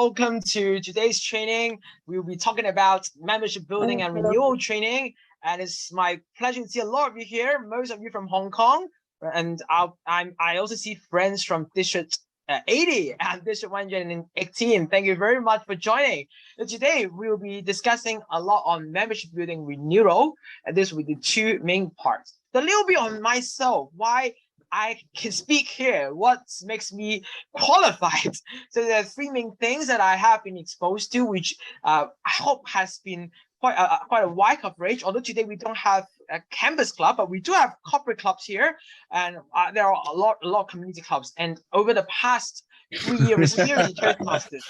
Welcome to today's training. We'll be talking about membership building and renewal training. And it's my pleasure to see a lot of you here, most of you from Hong Kong. And I also see friends from District 80 and District 118. Thank you very much for joining. Today, we'll be discussing a lot on membership building renewal. And this will be the two main parts. A little bit on myself, why I can speak here, what makes me qualified. So there are three main things that I have been exposed to, which I hope has been quite a wide coverage. Although today we don't have a campus club, but we do have corporate clubs here, and there are a lot of community clubs. And over the past 3 years experience in Toastmasters.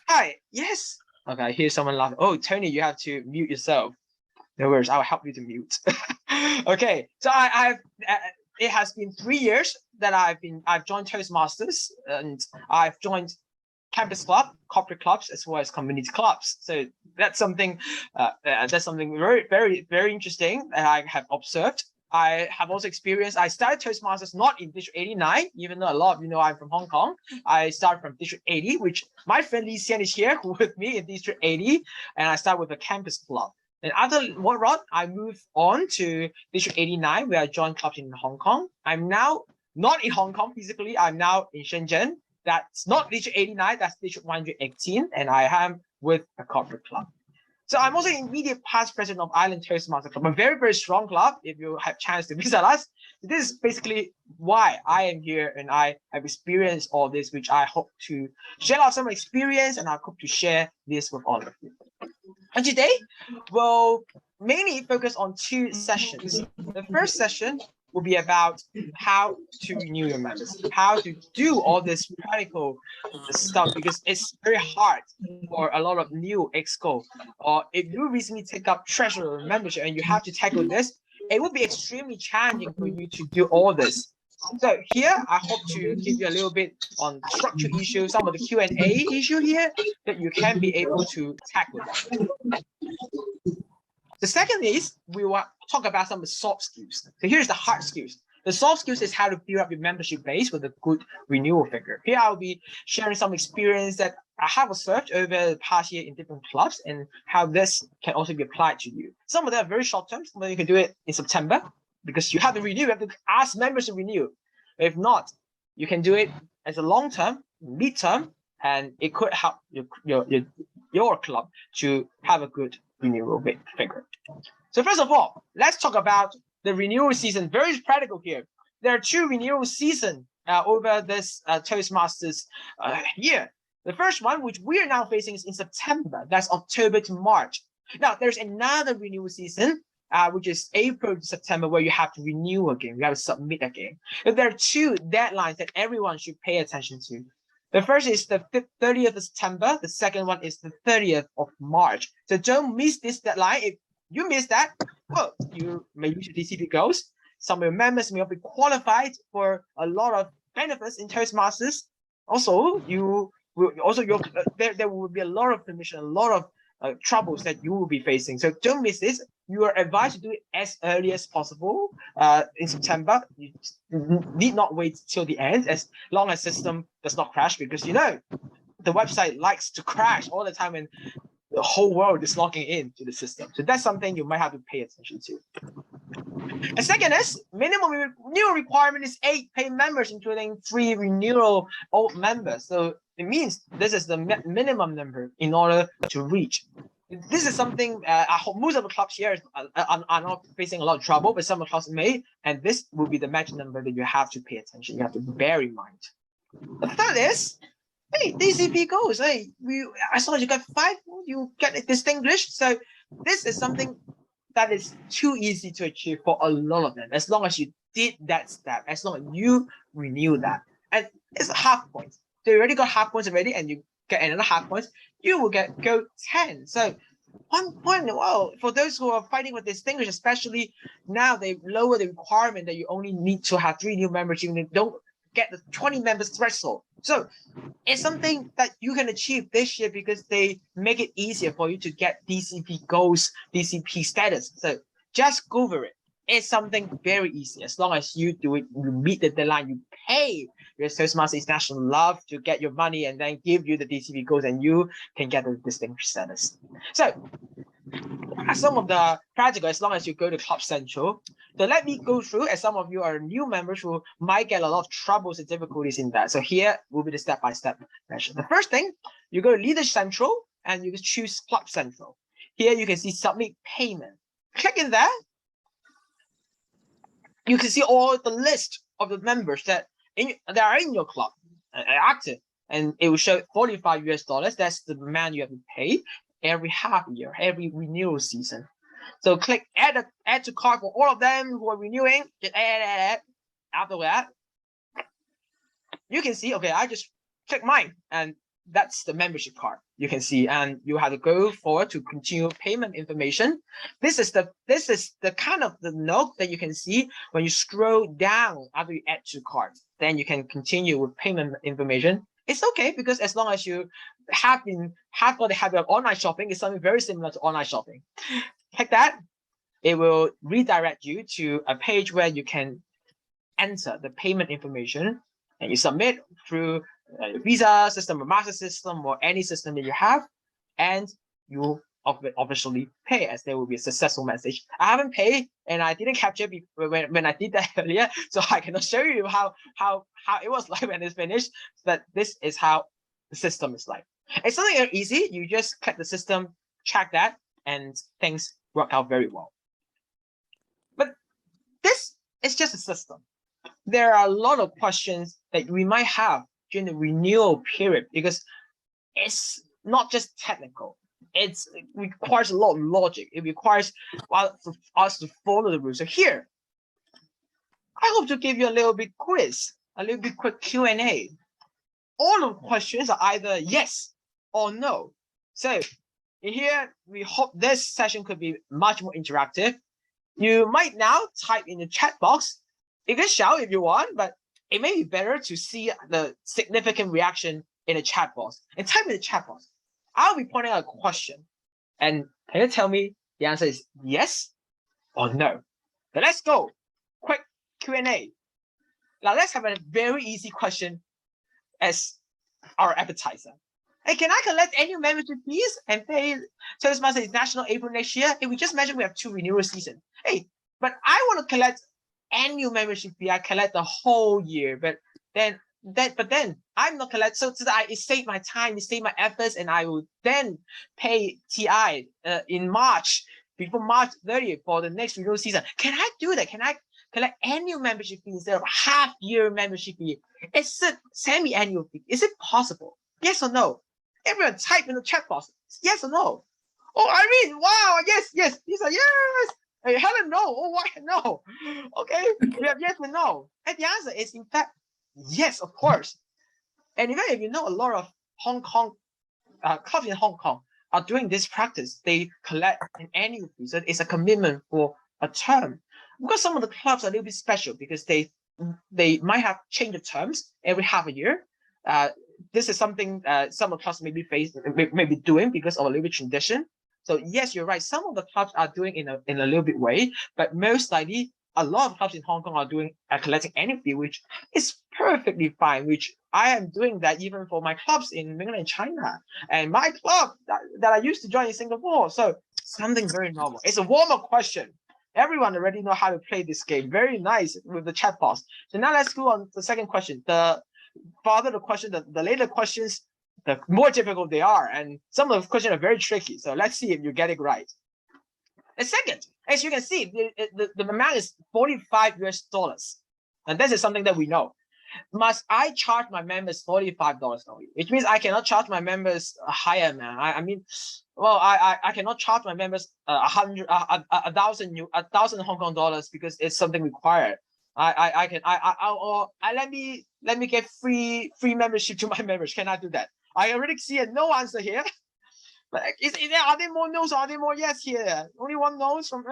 Hi, yes. Okay, I hear someone laughing. Oh, Tony, you have to mute yourself. No worries, I'll help you to mute. Okay, so it has been 3 years that I've joined Toastmasters, and I've joined campus club, corporate clubs, as well as community clubs. So that's something very, very, very interesting that I have observed. I have also experienced, I started Toastmasters not in District 89, even though a lot of you know I'm from Hong Kong. I started from District 80, which my friend Lee Xian is here with me in District 80, and I started with a campus club. And after one run, I moved on to District 89, where I joined clubs in Hong Kong. I'm now not in Hong Kong physically. I'm now in Shenzhen. That's not District 89, that's District 118, and I am with a corporate club. So I'm also immediate past president of Island Toastmaster Club, a very, very strong club. If you have a chance to visit us, this is basically why I am here, and I have experienced all this, which I hope to share out some experience, and I hope to share this with all of you. And today, we'll mainly focus on two sessions. The first session will be about how to renew your members, how to do all this practical stuff, because it's very hard for a lot of new exco. Or if you recently take up treasurer membership and you have to tackle this, it will be extremely challenging for you to do all this. So here, I hope to give you a little bit on structure issues, some of the Q&A issue here that you can be able to tackle. The second is we will talk about some of the soft skills. So here's the hard skills. The soft skills is how to build up your membership base with a good renewal figure. Here I'll be sharing some experience that I have observed over the past year in different clubs and how this can also be applied to you. Some of them are very short term. Some of them you can do it in September because you have to renew. You have to ask members to renew. If not, you can do it as a long term, mid term, and it could help your club to have a good renewal figure. So first of all, let's talk about the renewal season. Very practical here. There are two renewal seasons over this Toastmasters year. The first one, which we are now facing, is in September. That's October to March. Now, there's another renewal season, which is April to September, where you have to renew again. You have to submit again. And there are two deadlines that everyone should pay attention to. The first is the 30th of September. The second one is the 30th of March. So don't miss this deadline. If you miss that, well, you may lose your DCP goals. Some of your members may not be qualified for a lot of benefits in Toastmasters. Also, there will be a lot of permission, a lot of troubles that you will be facing. So don't miss this. You are advised to do it as early as possible in September. You need not wait till the end, as long as system does not crash, because you know the website likes to crash all the time when the whole world is logging into the system. So that's something you might have to pay attention to. And second is minimum renewal requirement is 8 paid members, including 3 renewal old members. So it means this is the minimum number in order to reach. This is something I hope most of the clubs here are not facing a lot of trouble, but some of the clubs may, and this will be the magic number that you have to pay attention. You have to bear in mind. The third is, hey, DCP goals. Hey, I saw you got 5, you get distinguished. So this is something that is too easy to achieve for a lot of them, as long as you did that step, as long as you renew that. And it's a half point. So you already got half points already, and you get another half points, you will go 10. So 1 point, well, for those who are fighting with distinguish, especially now they lower the requirement that you only need to have 3 new members, you don't get the 20 members threshold. So it's something that you can achieve this year because they make it easier for you to get DCP goals, DCP status. So just go for it. It's something very easy. As long as you do it, you meet the deadline, you pay because Toastmasters International love to get your money and then give you the DCP codes, and you can get the distinguished status. So some of the practical, as long as you go to Club Central. So let me go through, as some of you are new members who might get a lot of troubles and difficulties in that. So here will be the step-by-step measure. The first thing, you go to Leader Central and you can choose Club Central. Here you can see Submit Payment. Click in there. You can see all the list of the members that are in your club active, and it will show $45 US. That's the amount you have to pay every half year, every renewal season. So click add to cart for all of them who are renewing. Just add. After that, you can see, okay, I just click mine, and that's the membership card. You can see, and you have to go forward to continue payment information. This is the kind of the note that you can see when you scroll down after you add to cart. Then you can continue with payment information. It's okay, because as long as you have got the habit of online shopping, it's something very similar to online shopping. Click that. It will redirect you to a page where you can enter the payment information, and you submit through Visa system or Master system or any system that you have, and you officially pay, as there will be a successful message. I haven't paid, and I didn't capture when I did that earlier, so I cannot show you how it was like when it's finished. But this is how the system is like. It's something very easy. You just click the system, check that, and things work out very well. But this is just a system. There are a lot of questions that we might have during the renewal period, because it's not just technical. It requires a lot of logic. It requires us to follow the rules. So here, I hope to give you a little bit quiz, a little bit quick Q&A. All of the questions are either yes or no. So in here, we hope this session could be much more interactive. You might now type in the chat box. You can shout if you want, but it may be better to see the significant reaction in the chat box. And type in the chat box. I'll be pointing out a question, and can you tell me the answer is yes or no? Now let's go. Quick Q&A. Now let's have a very easy question as our appetizer. Hey, can I collect annual membership fees and pay Toastmasters International April next year? If we just mentioned we have 2 renewal seasons. Hey, but I want to collect annual membership fee. I collect the whole year, but then I'm not collect. So it saved my time, it saved my efforts, and I will then pay TI in March, before March 30th for the next renewal season. Can I do that? Can I collect annual membership fee instead of half-year membership fee? Is it semi-annual fee? Is it possible? Yes or no? Everyone type in the chat box. Yes or no? Oh, Irene, wow, yes. These are yes. Hey, Helen, no. Oh, why no? Okay, we have yes and no. And the answer is, in fact, yes, of course. And even if you know, a lot of Hong Kong clubs in Hong Kong are doing this practice. They collect an annual fee, so it's a commitment for a term. Because some of the clubs are a little bit special, because they might have changed the terms every half a year. This is something some of the clubs may be doing because of a little bit tradition. So yes, you're right. Some of the clubs are doing in a little bit way, but most likely a lot of clubs in Hong Kong are collecting annual fee, which is perfectly fine. Which I am doing that even for my clubs in mainland and China, and my club that I used to join in Singapore. So something very normal. It's a warm-up question. Everyone already know how to play this game. Very nice with the chat box. So now let's go on to the second question. The later questions, the more difficult they are, and some of the questions are very tricky. So let's see if you get it right. The second, as you can see, the amount is $45 US, and this is something that we know. Must I charge my members $45 only? Which means I cannot charge my members a higher amount. I cannot charge my members $1,000 Hong Kong dollars because it's something required. Let me get free membership to my members. Can I do that? I already see a no answer here. But are there more no's or are there more yes here? Only one no's from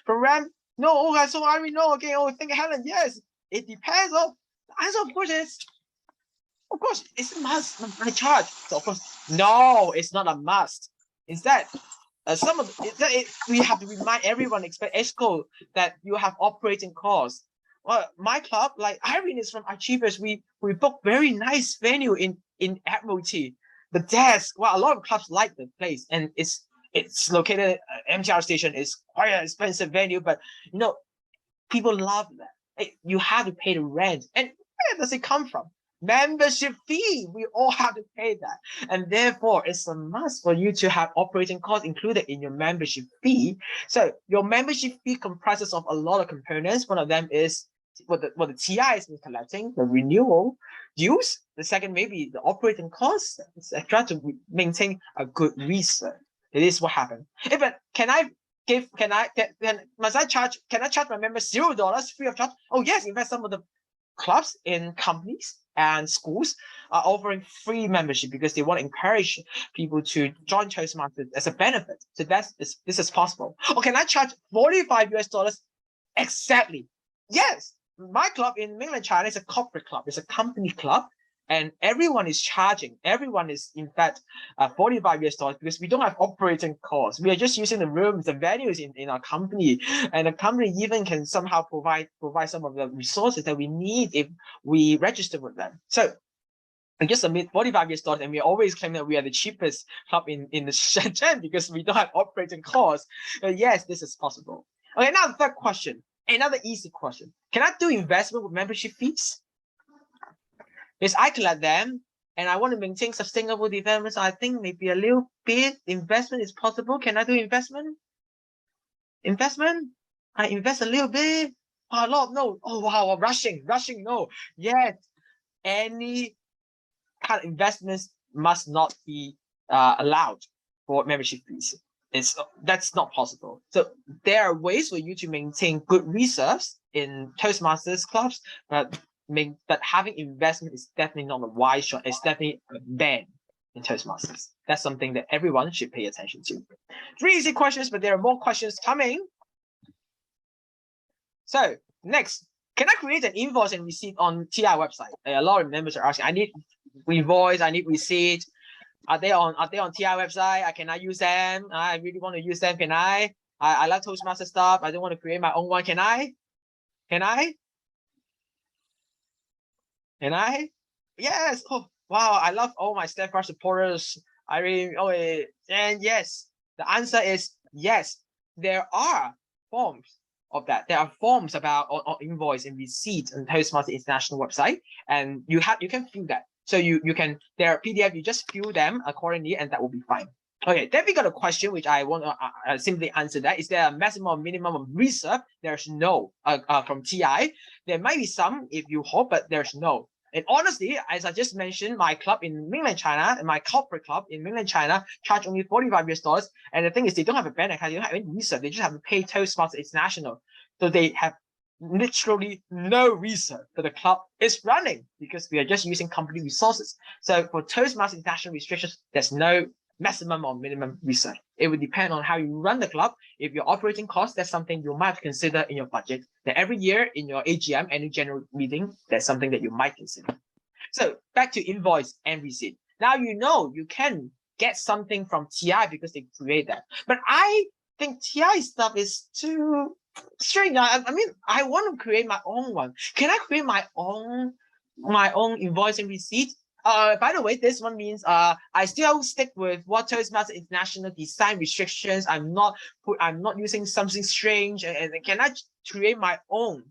Ram. No, okay, so I already know. Okay, think Helen, yes. It depends. The answer, of course, it's a must. My charge. So of course, no, it's not a must. Instead, we have to remind everyone, expect ESCO, that you have operating costs. well, my club, like Irene is from Achievers, we book very nice venue in Admiralty. The desk, well, a lot of clubs like the place, and it's located MTR station. Is quite an expensive venue, but you know, people love that. You have to pay the rent, and where does it come from? Membership fee. We all have to pay that, and therefore it's a must for you to have operating costs included in your membership fee. So your membership fee comprises of a lot of components. One of them is what the TI has been collecting, the renewal dues. The second maybe the operating costs, etc., to maintain a good research. It is what happened. But can I must I charge? Can I charge my members $0 free of charge? Oh yes, in fact, some of the clubs in companies and schools are offering free membership because they want to encourage people to join Toastmasters as a benefit. So this is possible. Or can I charge $45 exactly? Yes, my club in mainland China is a corporate club. It's a company club. And everyone is charging. Everyone is, in fact, $45 because we don't have operating costs. We are just using the rooms, the venues in our company, and the company even can somehow provide some of the resources that we need if we register with them. So we just submit $45, and we always claim that we are the cheapest club in the Shenzhen because we don't have operating costs. Yes, this is possible. Okay, now the third question, another easy question. Can I do investment with membership fees? Because I collect them and I want to maintain sustainable development. So I think maybe a little bit investment is possible. Can I do investment? Investment? I invest a little bit. Oh, a lot, no. Oh wow, rushing, no. Yes, any kind of investments must not be allowed for membership fees. That's not possible. So there are ways for you to maintain good reserves in Toastmasters clubs, but having investment is definitely not a wise shot. It's definitely a ban in Toastmasters. That's something that everyone should pay attention to. 3 easy questions, but there are more questions coming. So next, can I create an invoice and receipt on TI website? A lot of members are asking. I need invoice. I need receipt. Are they on TI website? Can I use them? I really want to use them. Can I? I like Toastmaster stuff. I don't want to create my own one. Can I? Can I? Can I? Yes. Oh, wow. I love all my steadfast supporters. I mean, and yes, the answer is yes. There are forms of that. There are forms about on invoice and receipt on Toastmasters International website, and you can fill that. So you can, there are PDF, you just fill them accordingly, and that will be fine. Okay, then we got a question which I want to simply answer that. Is there a maximum or minimum of reserve? There's no from TI. There might be some if you hope, but there's no. And honestly, as I just mentioned, my club in mainland China and my corporate club in mainland China charge only $45. And the thing is, they don't have a bank account, they don't have any reserve. They just have to pay Toastmasters International. So they have literally no reserve. So the club is running because we are just using company resources. So for Toastmasters International restrictions, there's no maximum or minimum reserve. It would depend on how you run the club. If your operating costs, that's something you might consider in your budget. Then every year in your AGM, annual general meeting, that's something that you might consider. So back to invoice and receipt. Now you know you can get something from TI because they create that. But I think TI stuff is too strange. I mean, I want to create my own one. Can I create my own invoice and receipt? By the way, this one means I still stick with what Toastmasters International design restrictions. I'm not using something strange, and can I create my own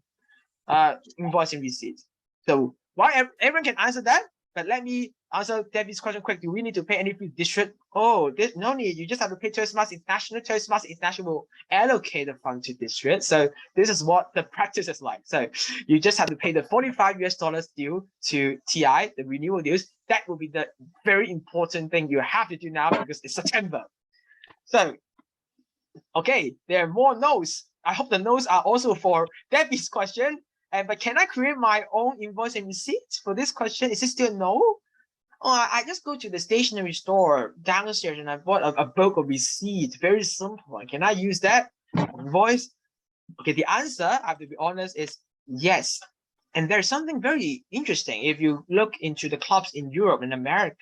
invoice and receipt? So why everyone can answer that, but let me answer Debbie's question quick. Do we need to pay any fee district? Oh, no need. You just have to pay Toastmasters International. Toastmasters International will allocate the fund to district. So this is what the practice is like. So you just have to pay the $45 due to TI, the renewal dues. That will be the very important thing you have to do now because it's September. So, okay, there are more no's. I hope the no's are also for Debbie's question. But can I create my own invoice and receipts for this question? Is it still no? Oh, I just go to the stationery store downstairs and I bought a book of receipts. Very simple. Can I use that invoice? Okay, the answer, I have to be honest, is yes. And there's something very interesting. If you look into the clubs in Europe and America,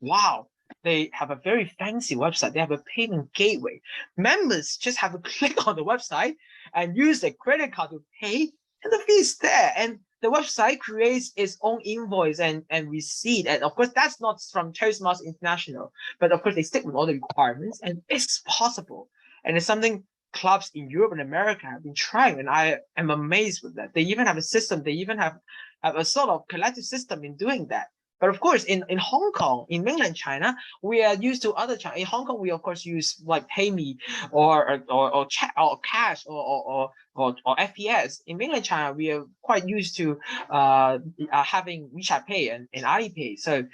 wow, they have a very fancy website. They have a payment gateway. Members just have to click on the website and use their credit card to pay and the fee is there. And the website creates its own invoice and receipt. And of course, that's not from Toastmasters International, but of course they stick with all the requirements, and it's possible. And it's something clubs in Europe and America have been trying, and I am amazed with that. They even have a system, they even have a sort of collective system in doing that. But of course, in Hong Kong, in mainland China, we are used to other China. In Hong Kong, we of course use like PayMe or check or cash or FPS. In mainland China, we are quite used to having WeChat Pay and Alipay. So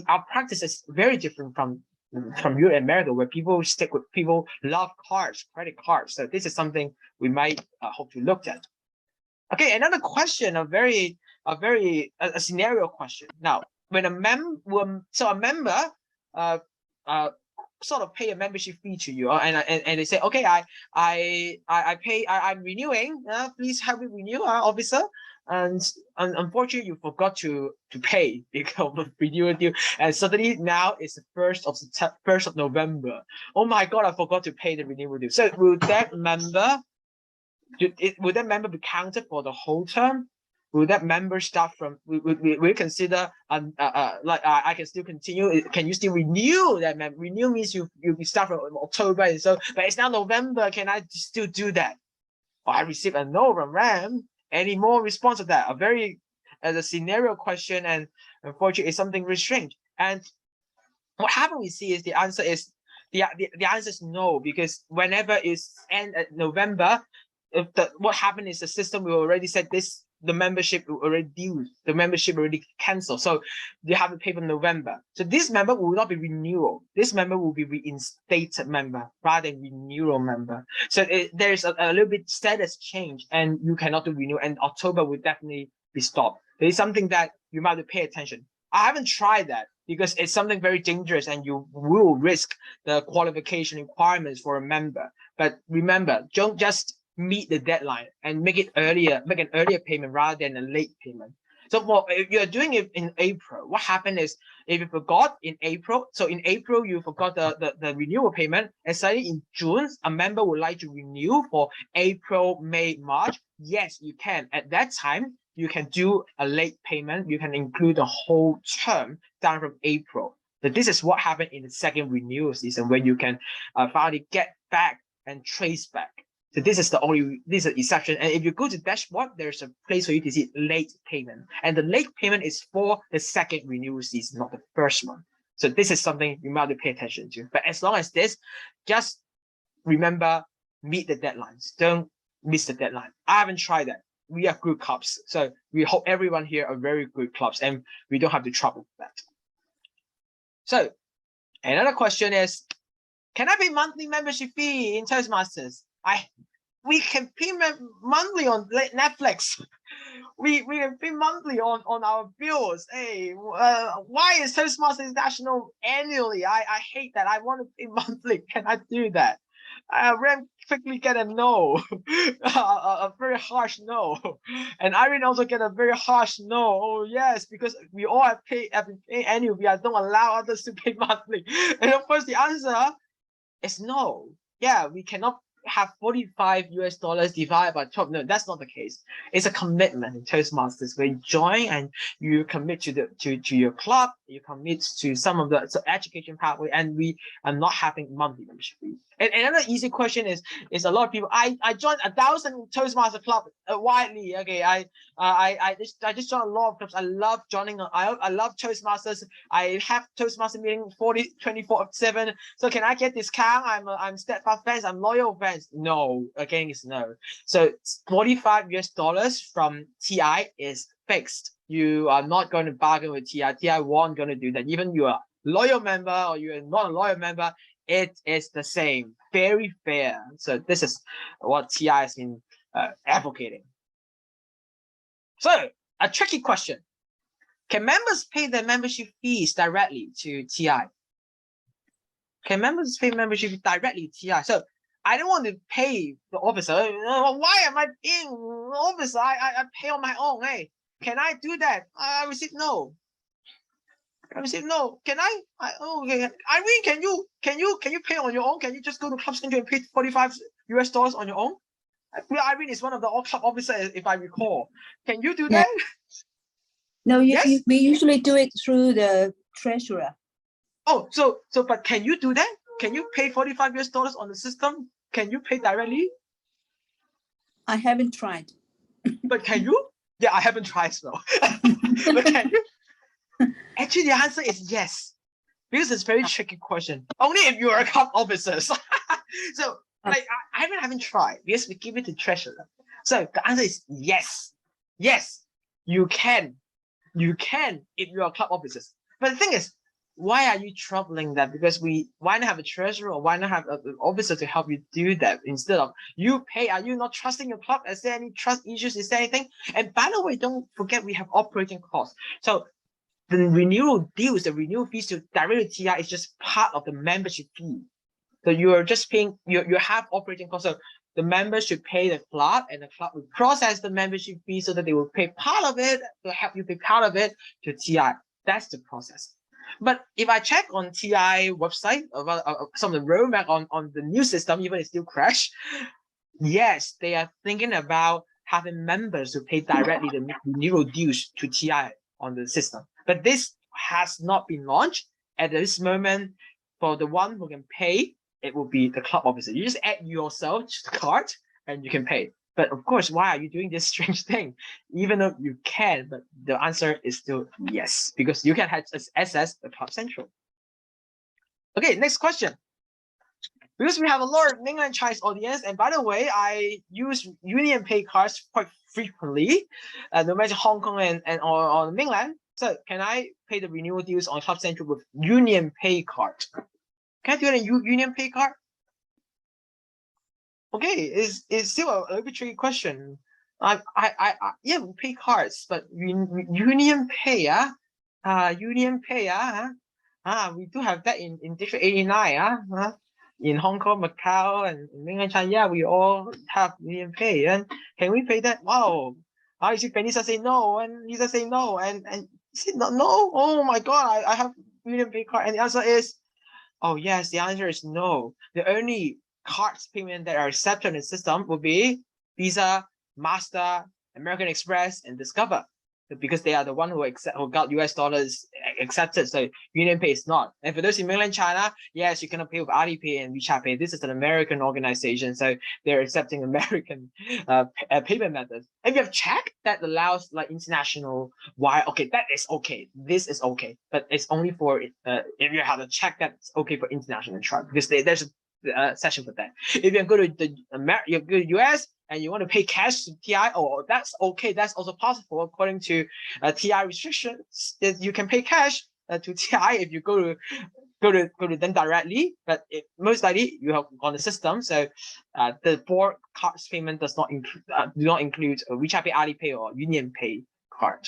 our practice is very different from Europe and America, where people love cards, credit cards. So this is something we might hope to look at. Okay, another question, a scenario question. Now, when a member sort of pay a membership fee to you, and they say, okay, I'm renewing. Please help me renew, officer. And unfortunately, you forgot to pay because of renewal due, and suddenly now it's the 1st of November. Oh my God, I forgot to pay the renewal due. So will that member be counted for the whole term? Will that member start from? We consider like I can still continue. Can you still renew that member? Renew means you start from October, and so but it's now November. Can I still do that? Oh, I received a no from Ram. Any more response to that? As a scenario question, and unfortunately, it's something very strange. And what happens we see is the answer is the answer is no, because whenever it's end at November, what happened is the system we already said this. The membership already due, the membership already canceled, so you have to pay for November. So this member will not be renewal. This member will be reinstated member rather than renewal member. So there's a little bit status change, and you cannot do renewal. And October will definitely be stopped. There is something that you might have to pay attention. I haven't tried that because it's something very dangerous, and you will risk the qualification requirements for a member. But remember, don't just meet the deadline and make an earlier payment rather than a late payment. So if you're doing it in April, what happened is if you forgot in April, so in April you forgot the renewal payment, and suddenly in June a member would like to renew for April, May, March, yes, you can. At that time, you can do a late payment. You can include the whole term down from April. So this is what happened in the second renewal season, when you can finally get back and trace back. So this is the exception. And if you go to dashboard, there's a place for you to see late payment. And the late payment is for the second renewal season, not the first one. So this is something you might have to pay attention to. But as long as this, just remember, meet the deadlines. Don't miss the deadline. I haven't tried that. We are good clubs. So we hope everyone here are very good clubs, and we don't have to trouble with that. So another question is, can I pay monthly membership fee in Toastmasters? We can pay monthly on Netflix. We can pay monthly on our bills. Hey, why is Toastmasters International annually? I hate that. I want to pay monthly. Can I do that? Ram quickly get a no, a very harsh no, and Irene also get a very harsh no. Oh yes, because we all have pay annual. We don't allow others to pay monthly, and of course the answer is no. Yeah, we cannot have $45 divided by 12. No, that's not the case. It's a commitment in Toastmasters where you join and you commit to your club, you commit to some of the education pathway, and we are not having monthly membership fees. And another easy question is a lot of people. I joined 1,000 Toastmaster club widely. Okay, I just joined a lot of clubs. I love joining. I love Toastmasters. I have Toastmaster meeting 24/7. So can I get discount? I'm steadfast fans. I'm loyal fans. No, again, it's no. So $45 from TI is fixed. You are not going to bargain with TI. TI won't going to do that. Even you are loyal member or you are not a loyal member, it is the same. Very fair. So this is what TI has been advocating. So a tricky question. Can members pay their membership fees directly to TI? Can members pay membership fees directly to TI? So I don't want to pay the officer. Why am I paying the officer? I pay on my own. Hey, can I do that? I receive no. I receive no. Can I? Okay. Irene, can you pay on your own? Can you just go to Club Central and pay $45 on your own? Irene is one of the club officers, if I recall. Can you do Yeah. that? No, Yes? we usually do it through the treasurer. Oh, but can you do that? Can you pay $45 on the system? Can you pay directly? I haven't tried. But can you? Yeah, I haven't tried as well. But can you? Actually, the answer is yes. Because it's a very tricky question. Only if you are a club officer. So like I haven't tried because we give it to treasurer. So the answer is yes. Yes, you can. You can if you are club officers. But the thing is, why are you troubling that? Because why not have a treasurer or why not have an officer to help you do that instead of you pay? Are you not trusting your club? Is there any trust issues? Is there anything? And by the way, don't forget we have operating costs. So the renewal deals, the renewal fees to directly TI is just part of the membership fee. So you are just paying, you have operating costs. So the members should pay the club and the club will process the membership fee so that they will pay part of it to help you pay part of it to TI. That's the process. But if I check on TI website about some of the roadmap on the new system, even it still crashed, yes, they are thinking about having members who pay directly the renewal dues to TI on the system. But this has not been launched at this moment. For the one who can pay, it will be the club officer. You just add yourself to the card and you can pay. But of course, why are you doing this strange thing? Even though you can, but the answer is still yes, because you can access the Club Central. Okay, next question. Because we have a lot of mainland Chinese audience, and by the way, I use Union Pay cards quite frequently, no matter Hong Kong and on mainland. So can I pay the renewal deals on Club Central with Union Pay card? Can I do it in Union Pay card? Okay, it's still a little bit tricky question. Yeah, we pay cards, but Union Pay, Union Pay, we do have that in District 89, in Hong Kong, Macau, and mainland China. Yeah, we all have Union Pay, and can we pay that? Wow, you see, Benisa say no, and Lisa say no, and say no. Oh my God, I have Union Pay card, and the answer is, oh yes, the answer is no. The only cards payment that are accepted in the system will be Visa, Master, American Express, and Discover, because they are the one who got US dollars accepted. So Union Pay is not. And for those in mainland China, yes, you cannot pay with Alipay and WeChat Pay. This is an American organization, so they're accepting American payment methods. If you have check that allows like international wire, okay, that is okay. This is okay, but it's only for if you have a check that's okay for international travel, because there's a session for that. If you go to you go to US and you want to pay cash to TI, that's okay. That's also possible according to TI restrictions. That you can pay cash to TI if you go to them directly. But most likely you have on the system, so the four cards payment does not include WeChat Pay, Alipay, or Union Pay card.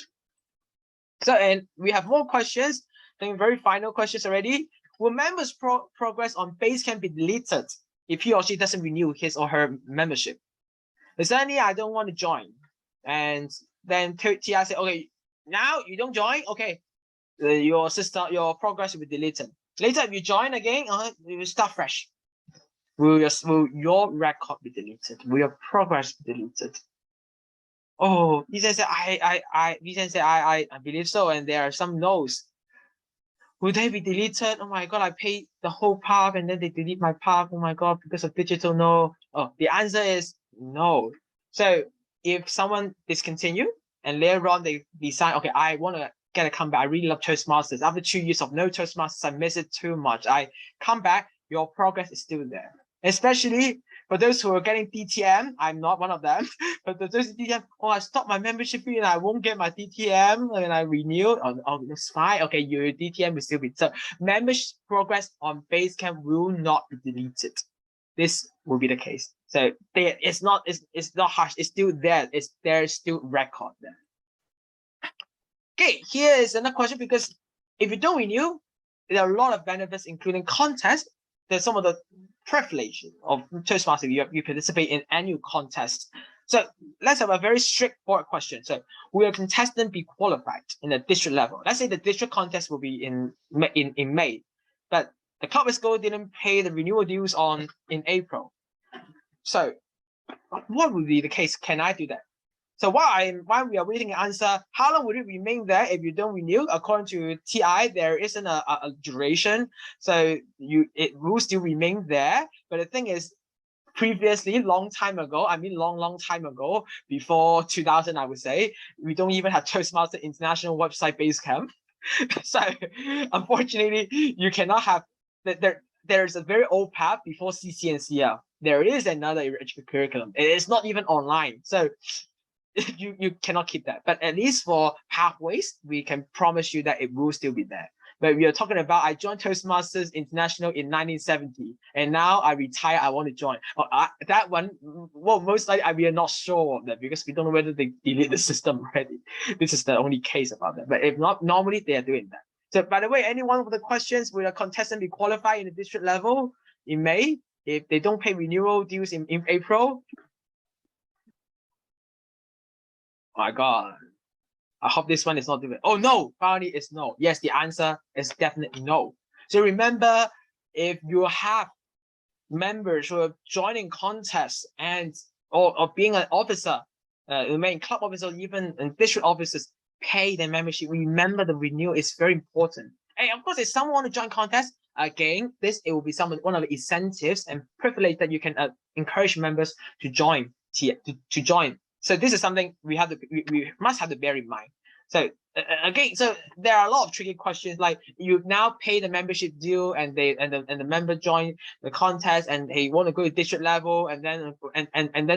So, and we have more questions. I think very final questions already. Will members' progress on Basecamp be deleted if he or she doesn't renew his or her membership? Suddenly, I don't want to join, and then TI say, okay, now you don't join, okay, your progress will be deleted. Later, if you join again, you will start fresh. Will your record be deleted? Will your progress be deleted? Oh, Ethan said, I believe so, and there are some no's. Will they be deleted? Oh my God, I paid the whole path and then they delete my path. Oh my God, because of digital no. Oh, the answer is no. So if someone discontinue and later on they decide, okay, I want to get a comeback. I really love Toastmasters. After 2 years of no Toastmasters, I miss it too much. I come back, your progress is still there. Especially for those who are getting DTM, I'm not one of them. But for those DTM, I stopped my membership fee and I won't get my DTM and I renew. Oh, it's fine. Okay, your DTM will still be. So membership progress on Basecamp will not be deleted. This will be the case. So it's not harsh. It's still there. There's still record there. Okay, here is another question, because if you don't renew, there are a lot of benefits, including contests. There's some of the privilege of Toastmasters. You participate in annual contests. So let's have a very straightforward question. So will a contestant be qualified in the district level? Let's say the district contest will be in May, but the Club School didn't pay the renewal dues in April. So what would be the case? Can I do that? So while we are waiting an answer, how long would it remain there if you don't renew? According to TI, there isn't a duration, so it will still remain there. But the thing is, previously, long time ago, I mean long time ago, before 2000, I would say, we don't even have Toastmasters International website base camp. So unfortunately, you cannot have that. There's a very old path before CC and CL. There is another curriculum. It is not even online. So you cannot keep that. But at least for pathways, we can promise you that it will still be there. But we are talking about, I joined Toastmasters International in 1970, and now I retire, I want to join. That one, well, most likely we are not sure of that because we don't know whether they delete the system already. This is the only case about that. But if not, normally they are doing that. So by the way, anyone with the questions, will a contestant be qualified in the district level in May if they don't pay renewal dues in April? My God, I hope this one is not different. Oh no, finally it's no. Yes, the answer is definitely no. So remember, if you have members who are joining contests and or being an officer, main club officer, even district officers, pay their membership. Remember, the renewal is very important. And of course, if someone want to join contest, again, it will be one of the incentives and privilege that you can encourage members to join. To join. So this is something we must have to bear in mind. So again, so there are a lot of tricky questions, like you now pay the membership due and the member join the contest and they want to go to district level and then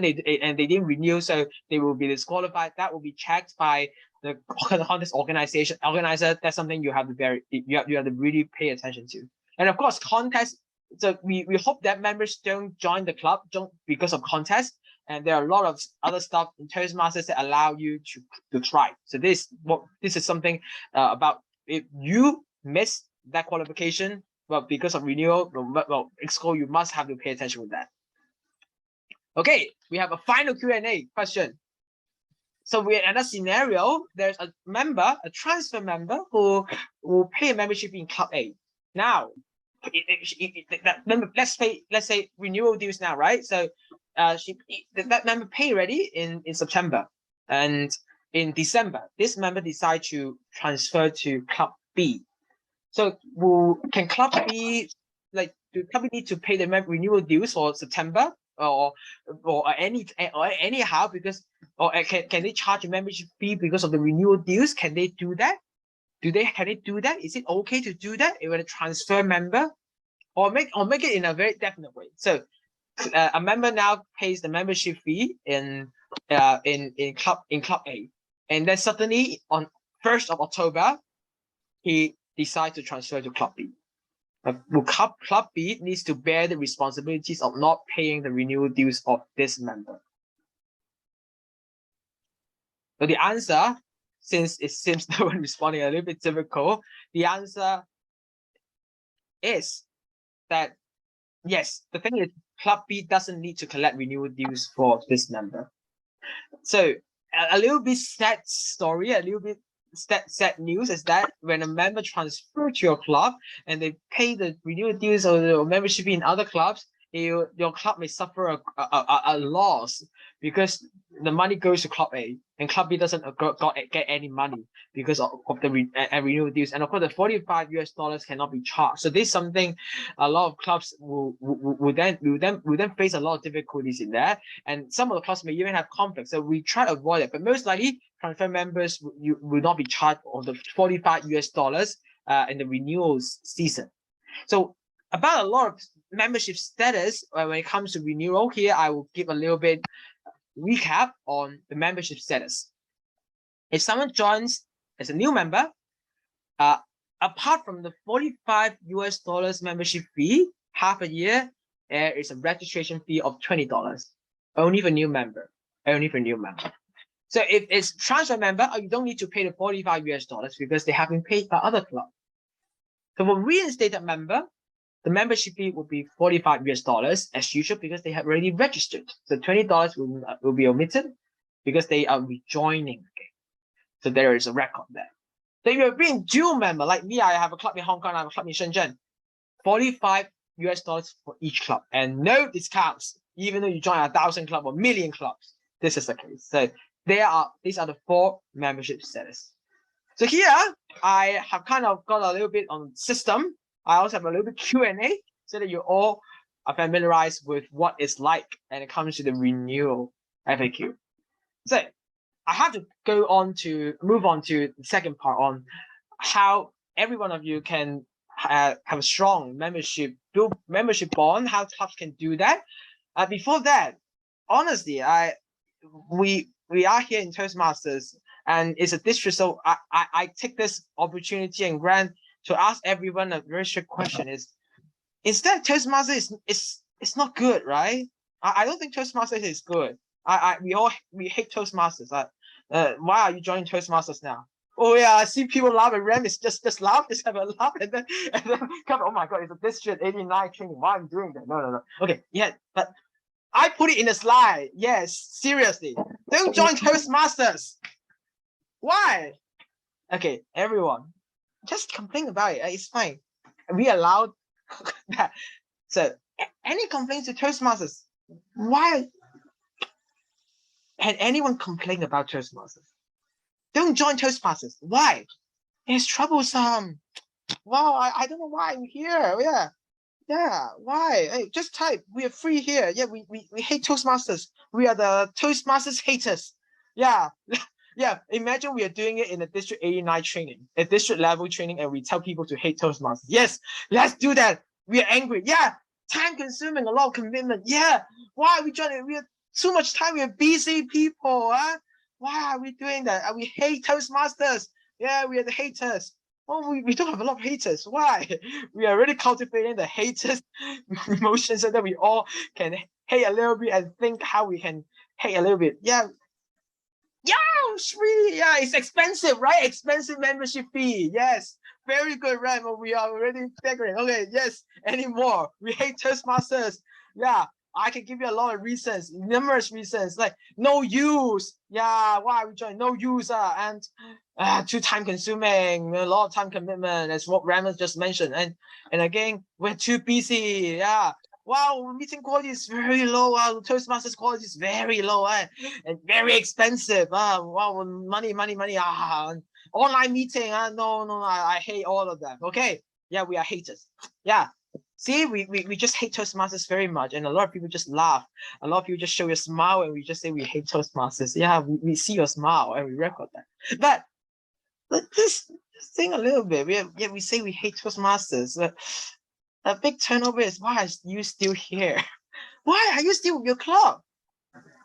they didn't renew, so they will be disqualified. That will be checked by the contest organizer. That's something you have to really pay attention to. And of course, contest. So we hope that members don't join the club because of contest. And there are a lot of other stuff in Toastmasters that allow you to try. So this is something about if you miss that qualification, well, because of renewal, well, Exco, you must have to pay attention with that. Okay, we have a final Q&A question. So we're in a scenario, there's a transfer member who will pay a membership in Club A. Now, let's say renewal dues now, right? So that member pay already in September, and in December this member decide to transfer to Club B. So can Club B, like, do Club B need to pay the renewal dues for September or anyhow, because can they charge a membership fee because of the renewal dues? Can they do that? Can they do that? Is it okay to do that if a transfer member, or make it in a very definite way? So a member now pays the membership fee in Club A, and then suddenly on 1st of October he decides to transfer to Club B. Club B needs to bear the responsibilities of not paying the renewal dues of this member. So the answer, since it seems no one responding, a little bit difficult, the answer is that yes, the thing is, Club B doesn't need to collect renewal dues for this member. So a little bit sad story, a little bit sad news is that when a member transfers to your club and they pay the renewal dues or the membership in other clubs, your club may suffer a loss because the money goes to Club A and Club B doesn't get any money because of the renewal dues. And of course, the $45 cannot be charged. So this is something a lot of clubs will then face a lot of difficulties in there. And some of the clubs may even have conflicts. So we try to avoid it. But most likely, transfer members will not be charged of the $45 in the renewals season. So about a lot of membership status when it comes to renewal, here I will give a little bit recap on the membership status. If someone joins as a new member, apart from the $45 membership fee, half a year, there is a registration fee of $20, only for new member, So if it's transfer member, you don't need to pay the $45 because they have been paid by other clubs. So for reinstated member, the membership fee will be $45 as usual because they have already registered. So $20 will be omitted because they are rejoining again. So there is a record there. So if you're being dual member, like me, I have a club in Hong Kong, I have a club in Shenzhen, $45 for each club and no discounts. even though you join 1,000 club or million clubs. This is the case. So these are the 4 membership status. So here I have kind of got a little bit on system. I also have a little bit Q&A so that you all are familiarized with what it's like when it comes to the renewal FAQ. So I have to move on to the second part on how every one of you can have a strong build membership bond, how clubs can do that. Before that, honestly, we are here in Toastmasters and it's a district, so I take this opportunity and grant to ask everyone a very strict question: is that Toastmasters it's not good, right? I don't think Toastmasters is good. We hate Toastmasters. Why are you joining Toastmasters now? Oh yeah, I see people laugh at Ram. It's just laugh, just have a laugh, and then come. Oh my God, it's a district 89 training. Why am I doing that? No. Okay, yeah, but I put it in a slide. Yes, seriously, don't join Toastmasters. Why? Okay, everyone, just complain about it. It's fine. We allowed that. So any complaints to Toastmasters? Why? Had anyone complained about Toastmasters? Don't join Toastmasters. Why? It's troublesome. Wow, I don't know why I'm here. Yeah. Why? Hey, just type. We are free here. Yeah, we hate Toastmasters. We are the Toastmasters haters. Yeah. Yeah. Imagine we are doing it in a District 89 training, a district level training, and we tell people to hate Toastmasters. Yes, let's do that. We are angry. Yeah. Time consuming, a lot of commitment. Yeah. Why are we joining? We have too much time. We are busy people. Why are we doing that? We hate Toastmasters. Yeah, we are the haters. Oh, we don't have a lot of haters. Why? We are already cultivating the haters emotion so that we all can hate a little bit and think how we can hate a little bit. Yeah. Yeah, free. Yeah, it's expensive, right? Expensive membership fee. Yes. Very good, right? But we are already figuring. Okay, yes. Any more? We hate Toastmasters. Yeah. I can give you a lot of reasons, numerous reasons, like no use. Yeah, why we join? No use, and too time consuming, a lot of time commitment, as what Raymond just mentioned. And again, we're too busy. Yeah. Wow, meeting quality is very low. Toastmasters quality is very low, and very expensive. Wow, money. Online meeting. No, I hate all of them. Okay. Yeah, we are haters. Yeah. See, we just hate Toastmasters very much, and a lot of people just laugh. A lot of people just show your smile, and we just say we hate Toastmasters. Yeah, we see your smile, and we record that. But just think a little bit. We say we hate Toastmasters. A big turnover is why are you still here? Why are you still with your club?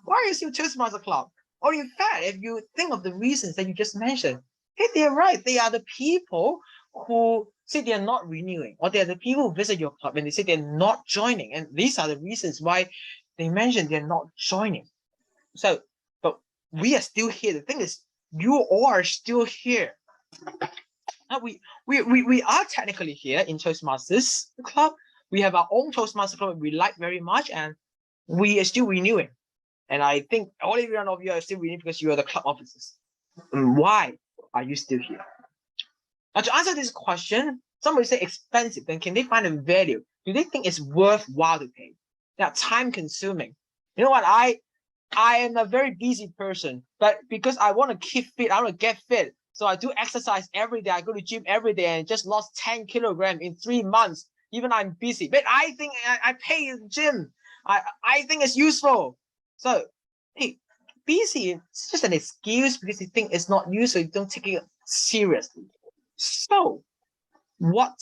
Why are you still Toastmaster club? Or in fact, if you think of the reasons that you just mentioned, hey, they're right. They are the people who say they're not renewing, or they're the people who visit your club and they say they're not joining. And these are the reasons why they mention they're not joining. So, but we are still here. The thing is, you all are still here. Now we are technically here in Toastmasters club. We have our own Toastmaster club we like very much, and we are still renewing. And I think all of you are still renewing because you are the club officers. And why are you still here? Now, to answer this question, somebody say expensive, then can they find a value? Do they think it's worthwhile to pay? Now, time consuming. You know what? I am a very busy person, but because I want to keep fit, I want to get fit. So I do exercise every day. I go to gym every day and just lost 10 kilograms in 3 months. Even I'm busy, but I think I pay the gym. I think it's useful. So, hey, busy, it's just an excuse because you think it's not useful. You don't take it seriously. So, what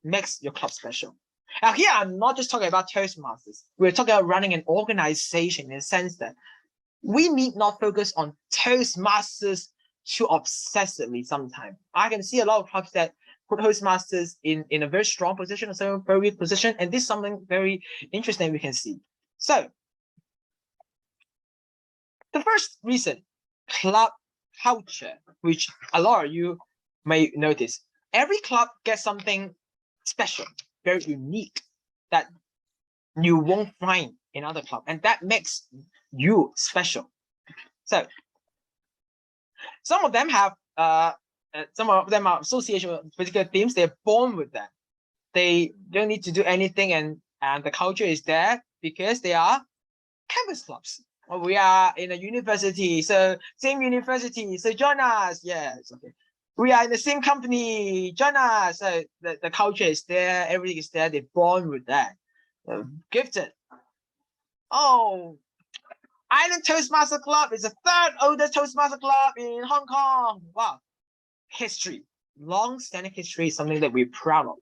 makes your club special? Now, here I'm not just talking about Toastmasters. We're talking about running an organization in the sense that we need not focus on Toastmasters too obsessively sometimes. I can see a lot of clubs that put Toastmasters in a very strong position, or a very weak position, and this is something very interesting we can see. So, the first reason, club culture, which a lot of you may notice. Every club gets something special, very unique, that you won't find in other clubs, and that makes you special. So some of them have some of them are association with particular themes. They're born with them. They don't need to do anything, and the culture is there because they are campus clubs. Well, we are in a university, so same university, so join us. Yes, okay. We are in the same company, join us. So the culture is there, everything is there, they're born with that. Gifted. Oh, Island Toastmaster Club is the third oldest Toastmaster Club in Hong Kong. Wow. History, long-standing history is something that we're proud of.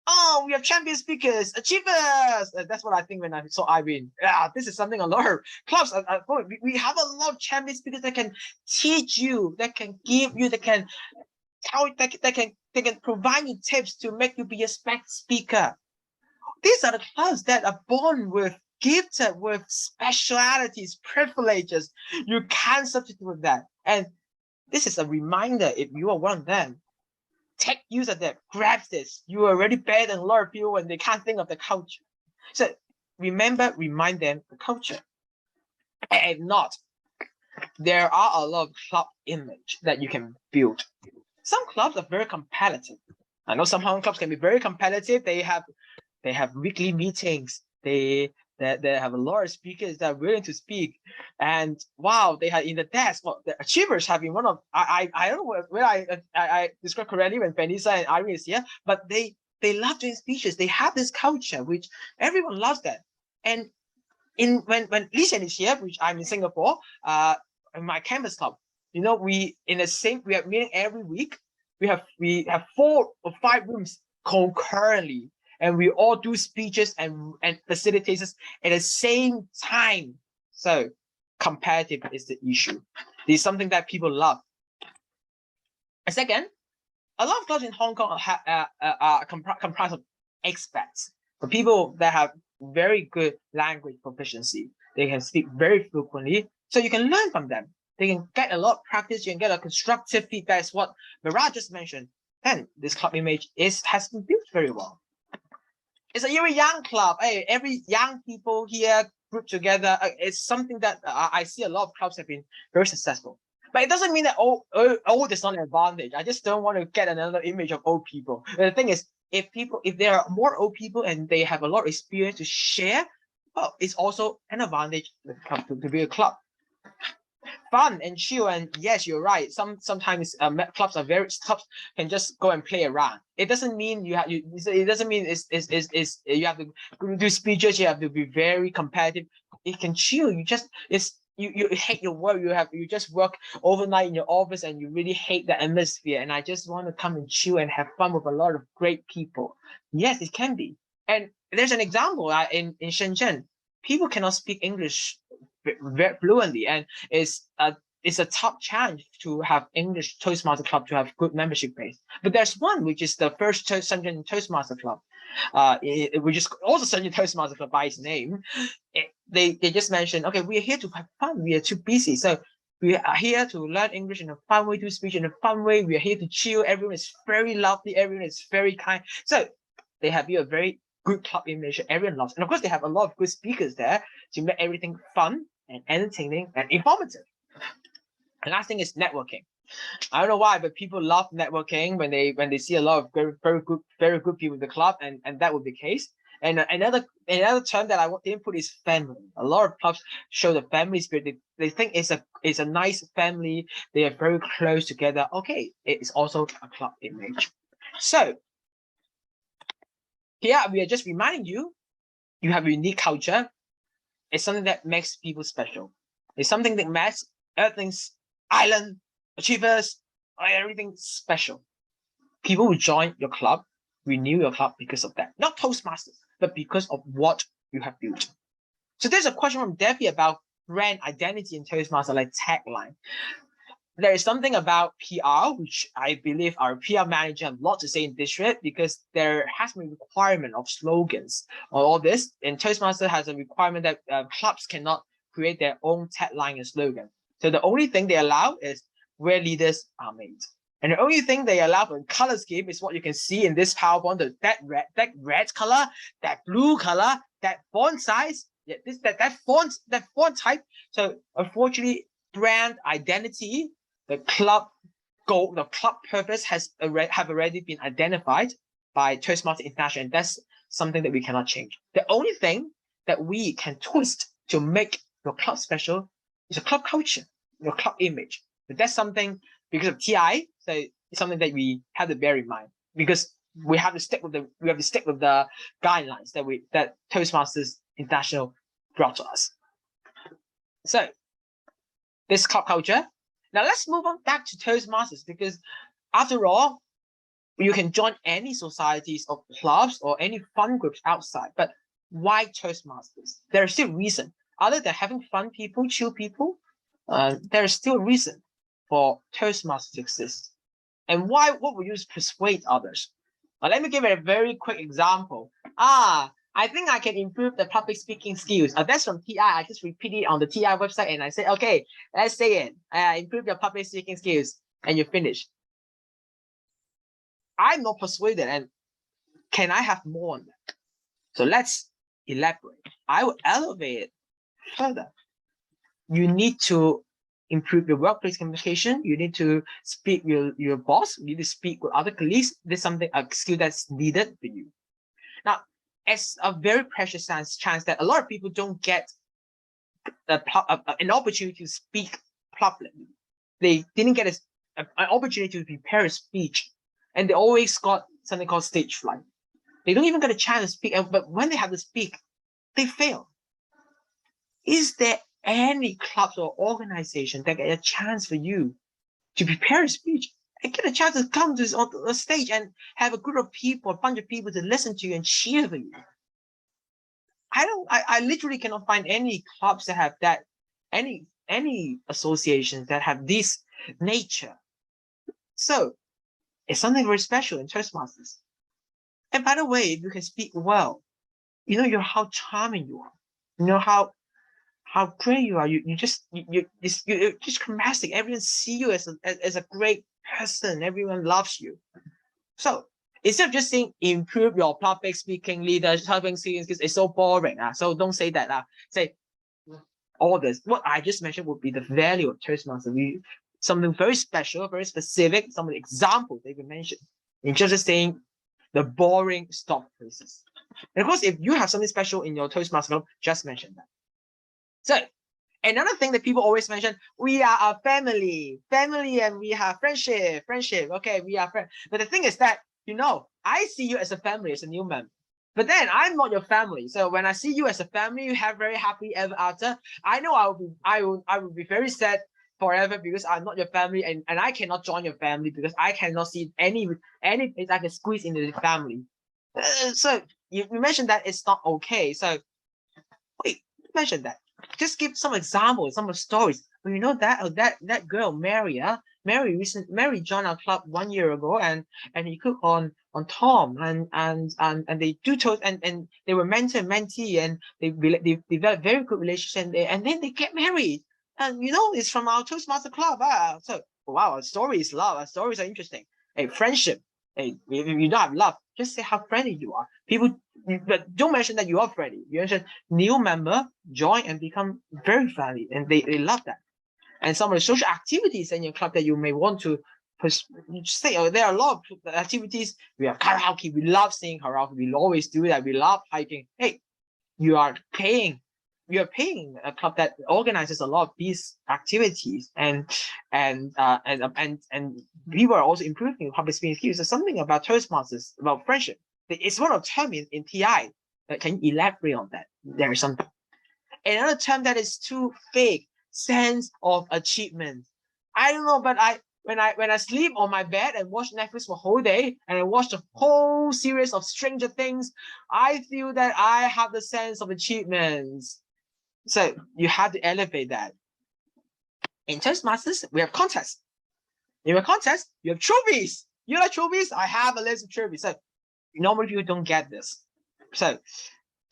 Oh, we have champion speakers, achievers. That's what I think when I saw Irene. Yeah, this is something a lot of clubs. We have a lot of champion speakers that can teach you, that can give you, that can tell, they can provide you tips to make you be a speaker. These are the clubs that are born with gifted with specialities, privileges. You can't substitute with that. And this is a reminder, if you are one of them, take use of that, grab this. You are already better than a lot of people when they can't think of the culture. So remember, remind them the culture. And if not, there are a lot of club image that you can build. Some clubs are very competitive. I know some Hong Kong clubs can be very competitive. They have weekly meetings. They have a lot of speakers that are willing to speak, and wow, they have in the desk. Well, the achievers have been one of I don't know where I describe correctly when Vanessa and Irene is here, but they love doing speeches. They have this culture which everyone loves that. And when Lisa is here, which I'm in Singapore, in my campus club, you know, we are meeting every week. We have 4 or 5 rooms concurrently. And we all do speeches and facilitators at the same time. So competitive is the issue. This is something that people love. And second, a lot of clubs in Hong Kong are comprised of expats. For people that have very good language proficiency. They can speak very frequently. So you can learn from them. They can get a lot of practice. You can get a constructive feedback. As what Mara just mentioned. And this club image has been built very well. It's a very young club. Hey, every young people here grouped together. It's something that I see a lot of clubs have been very successful. But it doesn't mean that old is not an advantage. I just don't want to get another image of old people. The thing is, if there are more old people and they have a lot of experience to share, well, it's also an advantage to be a club. Fun and chill, and yes, you're right. Sometimes clubs can just go and play around. It doesn't mean you have it doesn't mean you have to do speeches. You have to be very competitive. It can chill. You hate your work. You just work overnight in your office and you really hate the atmosphere. And I just want to come and chill and have fun with a lot of great people. Yes, it can be. And there's an example in Shenzhen. People cannot speak English very fluently, and it's a top challenge to have English Toastmaster Club to have good membership base. But there's one which is the first Shenzhen Toastmaster Club, which is also Shenzhen Toastmaster Club by its name. They just mentioned, okay, we are here to have fun. We are too busy, so we are here to learn English in a fun way, to speak in a fun way. We are here to chill. Everyone is very lovely. Everyone is very kind. So they have a very good club image everyone loves. And of course, they have a lot of good speakers there to make everything fun and entertaining and informative. And last thing is networking. I don't know why, but people love networking when they see a lot of very good people in the club, and that would be the case. And another term that I didn't put is family. A lot of clubs show the family spirit. They think it's a nice family. They are very close together. Okay, it's also a club image. So here we are just reminding you, you have a unique culture. It's something that makes people special. It's something that makes everything's island, achievers, everything special. People will join your club, renew your club because of that. Not Toastmasters, but because of what you have built. So there's a question from Debbie about brand identity in Toastmasters, like tagline. There is something about PR, which I believe our PR manager has a lot to say in this thread, because there has been a requirement of slogans or all this. And Toastmaster has a requirement that clubs cannot create their own tagline and slogan. So the only thing they allow is where leaders are made. And the only thing they allow for color scheme is what you can see in this PowerPoint, that red color, that blue color, that font size, that font type. So unfortunately, brand identity, the club goal, the club purpose have already been identified by Toastmasters International, and that's something that we cannot change. The only thing that we can twist to make your club special is your club culture, your club image. But that's something, because of TI, so it's something that we have to bear in mind, because we have to stick with the guidelines that Toastmasters International brought to us. So this club culture. Now let's move on back to Toastmasters, because after all, you can join any societies or clubs or any fun groups outside. But why Toastmasters? There is still a reason. Other than having fun people, chill people, there is still a reason for Toastmasters to exist. And why? What would you persuade others? Let me give it a very quick example. I think I can improve the public speaking skills. That's from TI. I just repeat it on the TI website and I say, okay, let's say it. Improve your public speaking skills, and you finish. I'm not persuaded, and can I have more on that? So let's elaborate. I will elevate it further. You need to improve your workplace communication. You need to speak with your boss. You need to speak with other colleagues. This is something, a skill that's needed for you. Now, it's a very precious chance that a lot of people don't get an opportunity to speak publicly. They didn't get an opportunity to prepare a speech, and they always got something called stage fright. They don't even get a chance to speak, but when they have to speak, they fail. Is there any clubs or organization that get a chance for you to prepare a speech and get a chance to come to the stage and have a group of people, a bunch of people to listen to you and cheer for you? I literally cannot find any clubs that have that, any associations that have this nature. So it's something very special in Toastmasters. And by the way, if you can speak well, you know how charming you are. You know how great you are. You're just charismatic. Everyone see you as a great person. Everyone loves you. So instead of just saying improve your public speaking leadership, public speaking skills, it's so boring. So don't say that. Say all this. What I just mentioned would be the value of Toastmasters. Something very special, very specific, some of the examples they even mentioned. Instead of just saying the boring stock phrases. And of course, if you have something special in your Toastmasters club, just mention that. So another thing that people always mention, we are a family, and we have friendship. Okay, we are friends. But the thing is that, I see you as a family, as a new member. But then I'm not your family. So when I see you as a family, you have very happy ever after. I know I will be very sad forever because I'm not your family, and I cannot join your family because I cannot see any place I can squeeze into the family. So you mentioned that it's not okay. So wait, mention that. Just give some examples, some of stories. Well, you know that girl Mary, Mary joined our club 1 year ago, and he cooked on Tom, and they do toast, and they were mentor and mentee, and they developed very good relationship, and then they get married. And it's from our Toastmaster club. So wow, our story is love. Our stories are interesting. Hey, friendship. Hey, if you don't have love, just say how friendly you are. People, but don't mention that you are friendly. You mention new member join and become very friendly, and they love that. And some of the social activities in your club that you may want to say, there are a lot of activities. We have karaoke. We love singing karaoke. We always do that. We love hiking. Hey, you are paying a club that organizes a lot of these activities, and people are also improving public speaking skills. There's something about Toastmasters, about friendship. It's one of the terms in TI. Can you elaborate on that? There is something. Another term that is too vague, sense of achievement. I don't know, but when I sleep on my bed and watch Netflix for a whole day, and I watch the whole series of Stranger Things, I feel that I have the sense of achievements. So you have to elevate that. In Toastmasters, we have contests. In a contest, you have trophies. You like trophies? I have a list of trophies. So normally people don't get this. So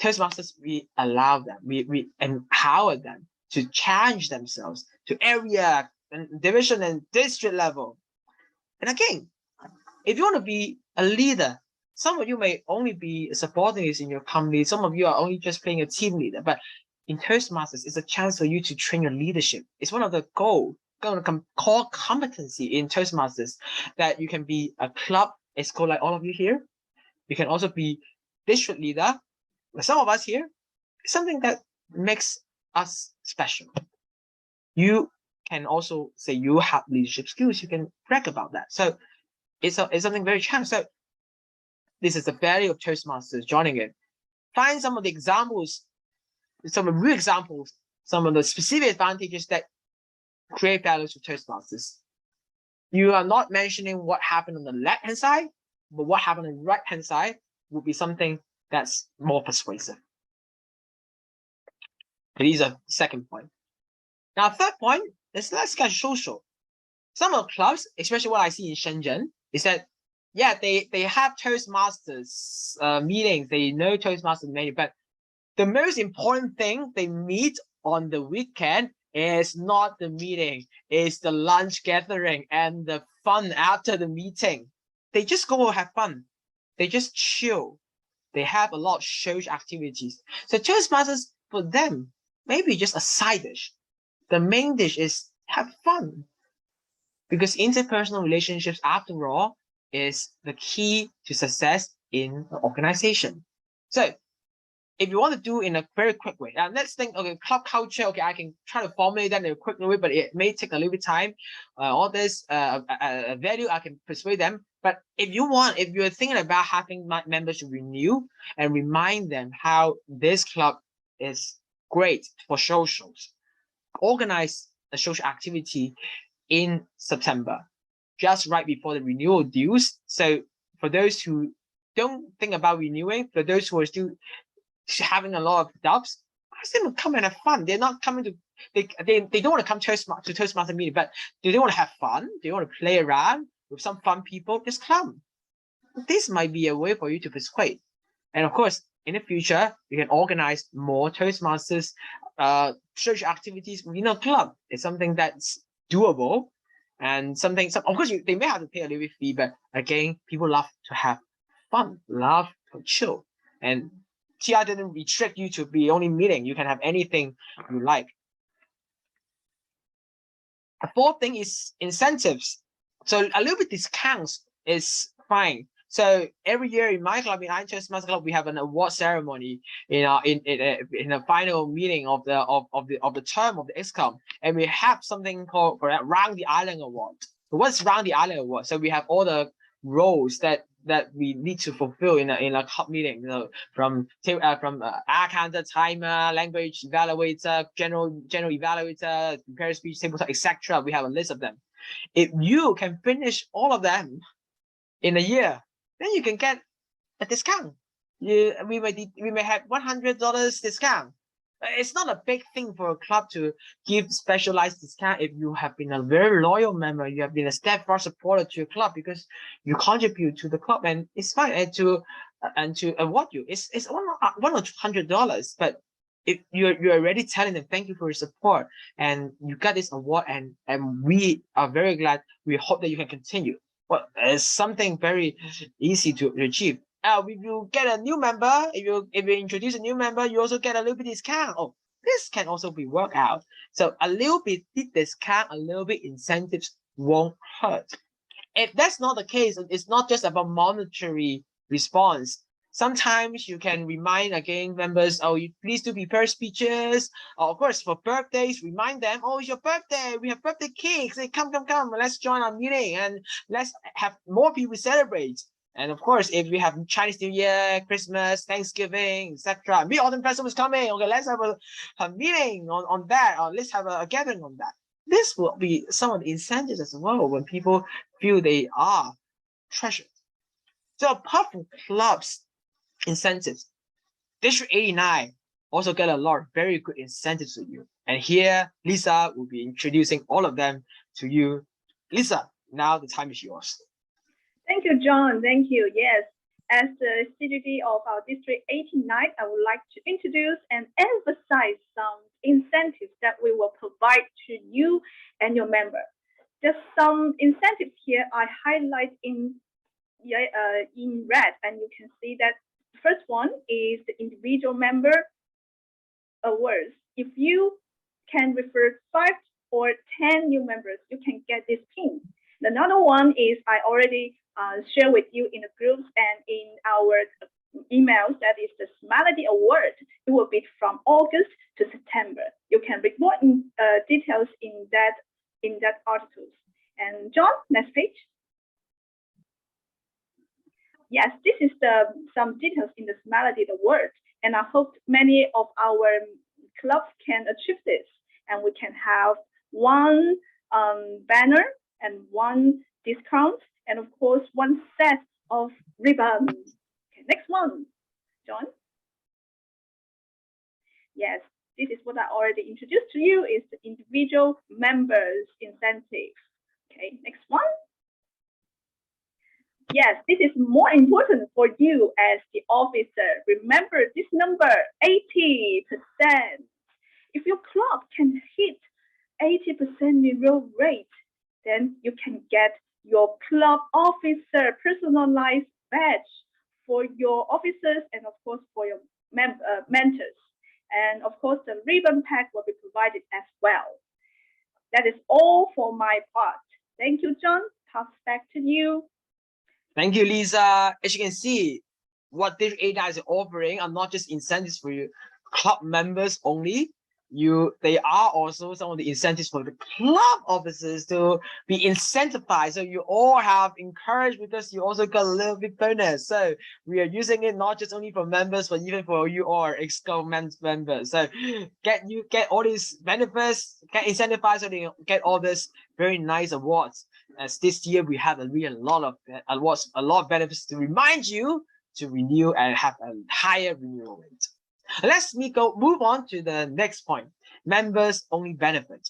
Toastmasters, we allow them, we empower them to challenge themselves to area and division and district level. And again, if you want to be a leader, some of you may only be subordinates in your company. Some of you are only just playing a team leader. But in Toastmasters, it's a chance for you to train your leadership. It's one of the core competency in Toastmasters, that you can be a club ESCO like all of you here. You can also be district leader, like some of us here. something that makes us special. You can also say you have leadership skills. You can brag about that. So it's something very challenging. So this is the value of Toastmasters, joining it. Find some of the examples, some of the real examples, some of the specific advantages that create values for Toastmasters. You are not mentioning what happened on the left-hand side, but what happened on the right-hand side would be something that's more persuasive. These are second point. Now, third point is let's get social. Some of the clubs, especially what I see in Shenzhen, is that yeah, they have Toastmasters meetings. They know Toastmasters menu, but the most important thing they meet on the weekend is not the meeting, it's the lunch gathering and the fun after the meeting. They just go have fun. They just chill. They have a lot of social activities. So Toastmasters for them, maybe just a side dish. The main dish is have fun. Because interpersonal relationships, after all, is the key to success in an organization. So if you want to do in a very quick way, let's think, okay, club culture, okay, I can try to formulate that in a quick way, but it may take a little bit of time. All this value, I can persuade them. But if you're thinking about having members to renew and remind them how this club is great for socials, organize a social activity in September, just right before the renewal dues. So for those who don't think about renewing, for those who are still having a lot of doubts, ask them to come and have fun. They're not coming to, they don't want to come to Toastmaster meeting, but they want to have fun. They want to play around with some fun people. Just come. This might be a way for you to persuade. And of course, in the future, you can organize more Toastmasters social activities within a club. It's something that's doable, and something. Of course, they may have to pay a little bit fee, but again, people love to have fun, love to chill, and TR didn't restrict you to be only meeting. You can have anything you like. The fourth thing is incentives. So a little bit discounts is fine. So every year in my club, in Toastmasters Club, we have an award ceremony in the final meeting of the term of the XCOM, and we have something called for that Round the Island Award. So what's Round the Island Award? So we have all the roles that we need to fulfill in a club meeting. You know, from counter, timer, language evaluator, general evaluator, prepare speech, table, etc. We have a list of them. If you can finish all of them in a year, then you can get a discount. We may have $100 discount. It's not a big thing for a club to give specialized discount if you have been a very loyal member. You have been a steadfast supporter to your club because you contribute to the club, and it's fine. And to award you, it's $100 or $200. But if you're already telling them thank you for your support, and you got this award, and we are very glad. We hope that you can continue. Well, it's something very easy to achieve. If you get a new member, if you introduce a new member, you also get a little bit discount. Oh, this can also be worked out. So a little bit discount, a little bit incentives won't hurt. If that's not the case, it's not just about monetary response. Sometimes you can remind again members, oh, you please do prepare speeches. Of course, for birthdays, remind them, oh, it's your birthday. We have birthday cakes. Say, come. Let's join our meeting and let's have more people celebrate. And of course, if we have Chinese New Year, Christmas, Thanksgiving, etc., Mid-Autumn Festival is coming. Okay, let's have a meeting on that, or let's have a gathering on that. This will be some of the incentives as well when people feel they are treasured. So apart from clubs incentives, District 89 also get a lot of very good incentives to you. And here, Lisa will be introducing all of them to you. Lisa, now the time is yours. Thank you, John. Thank you. Yes, as the CGD of our District 89, I would like to introduce and emphasize some incentives that we will provide to you and your member. Just some incentives here I highlight in red, and you can see that the first one is the individual member awards. If you can refer 5 or 10 new members, you can get this pin. Another one is I already share with you in the groups and in our emails, that is the Smality Award. It will be from August to September. You can read more details in that article. And John, next page. Yes, this is some details in this melody, the words, and I hope many of our clubs can achieve this, and we can have one banner and one discount, and of course one set of ribbons. Okay, next one, John. Yes, this is what I already introduced to you, is the individual members incentive. Okay, next one. Yes, this is more important for you as the officer. Remember this number, 80%. If your club can hit 80% renewal rate, then you can get your club officer personalized badge for your officers and of course for your mentors. And of course, the ribbon pack will be provided as well. That is all for my part. Thank you, John. Pass back to you. Thank you, Lisa. As you can see, what this ADI is offering are not just incentives for you club members only. They are also some of the incentives for the club officers to be incentivized. So you all have encouraged because you also got a little bit bonus. So we are using it not just only for members, but even for you all ex-club members. So get all these benefits, get incentivized so they get all this very nice awards. As this year we have a lot of awards, a lot of benefits to remind you to renew and have a higher renewal rate. Let's move on to the next point. Members only benefit.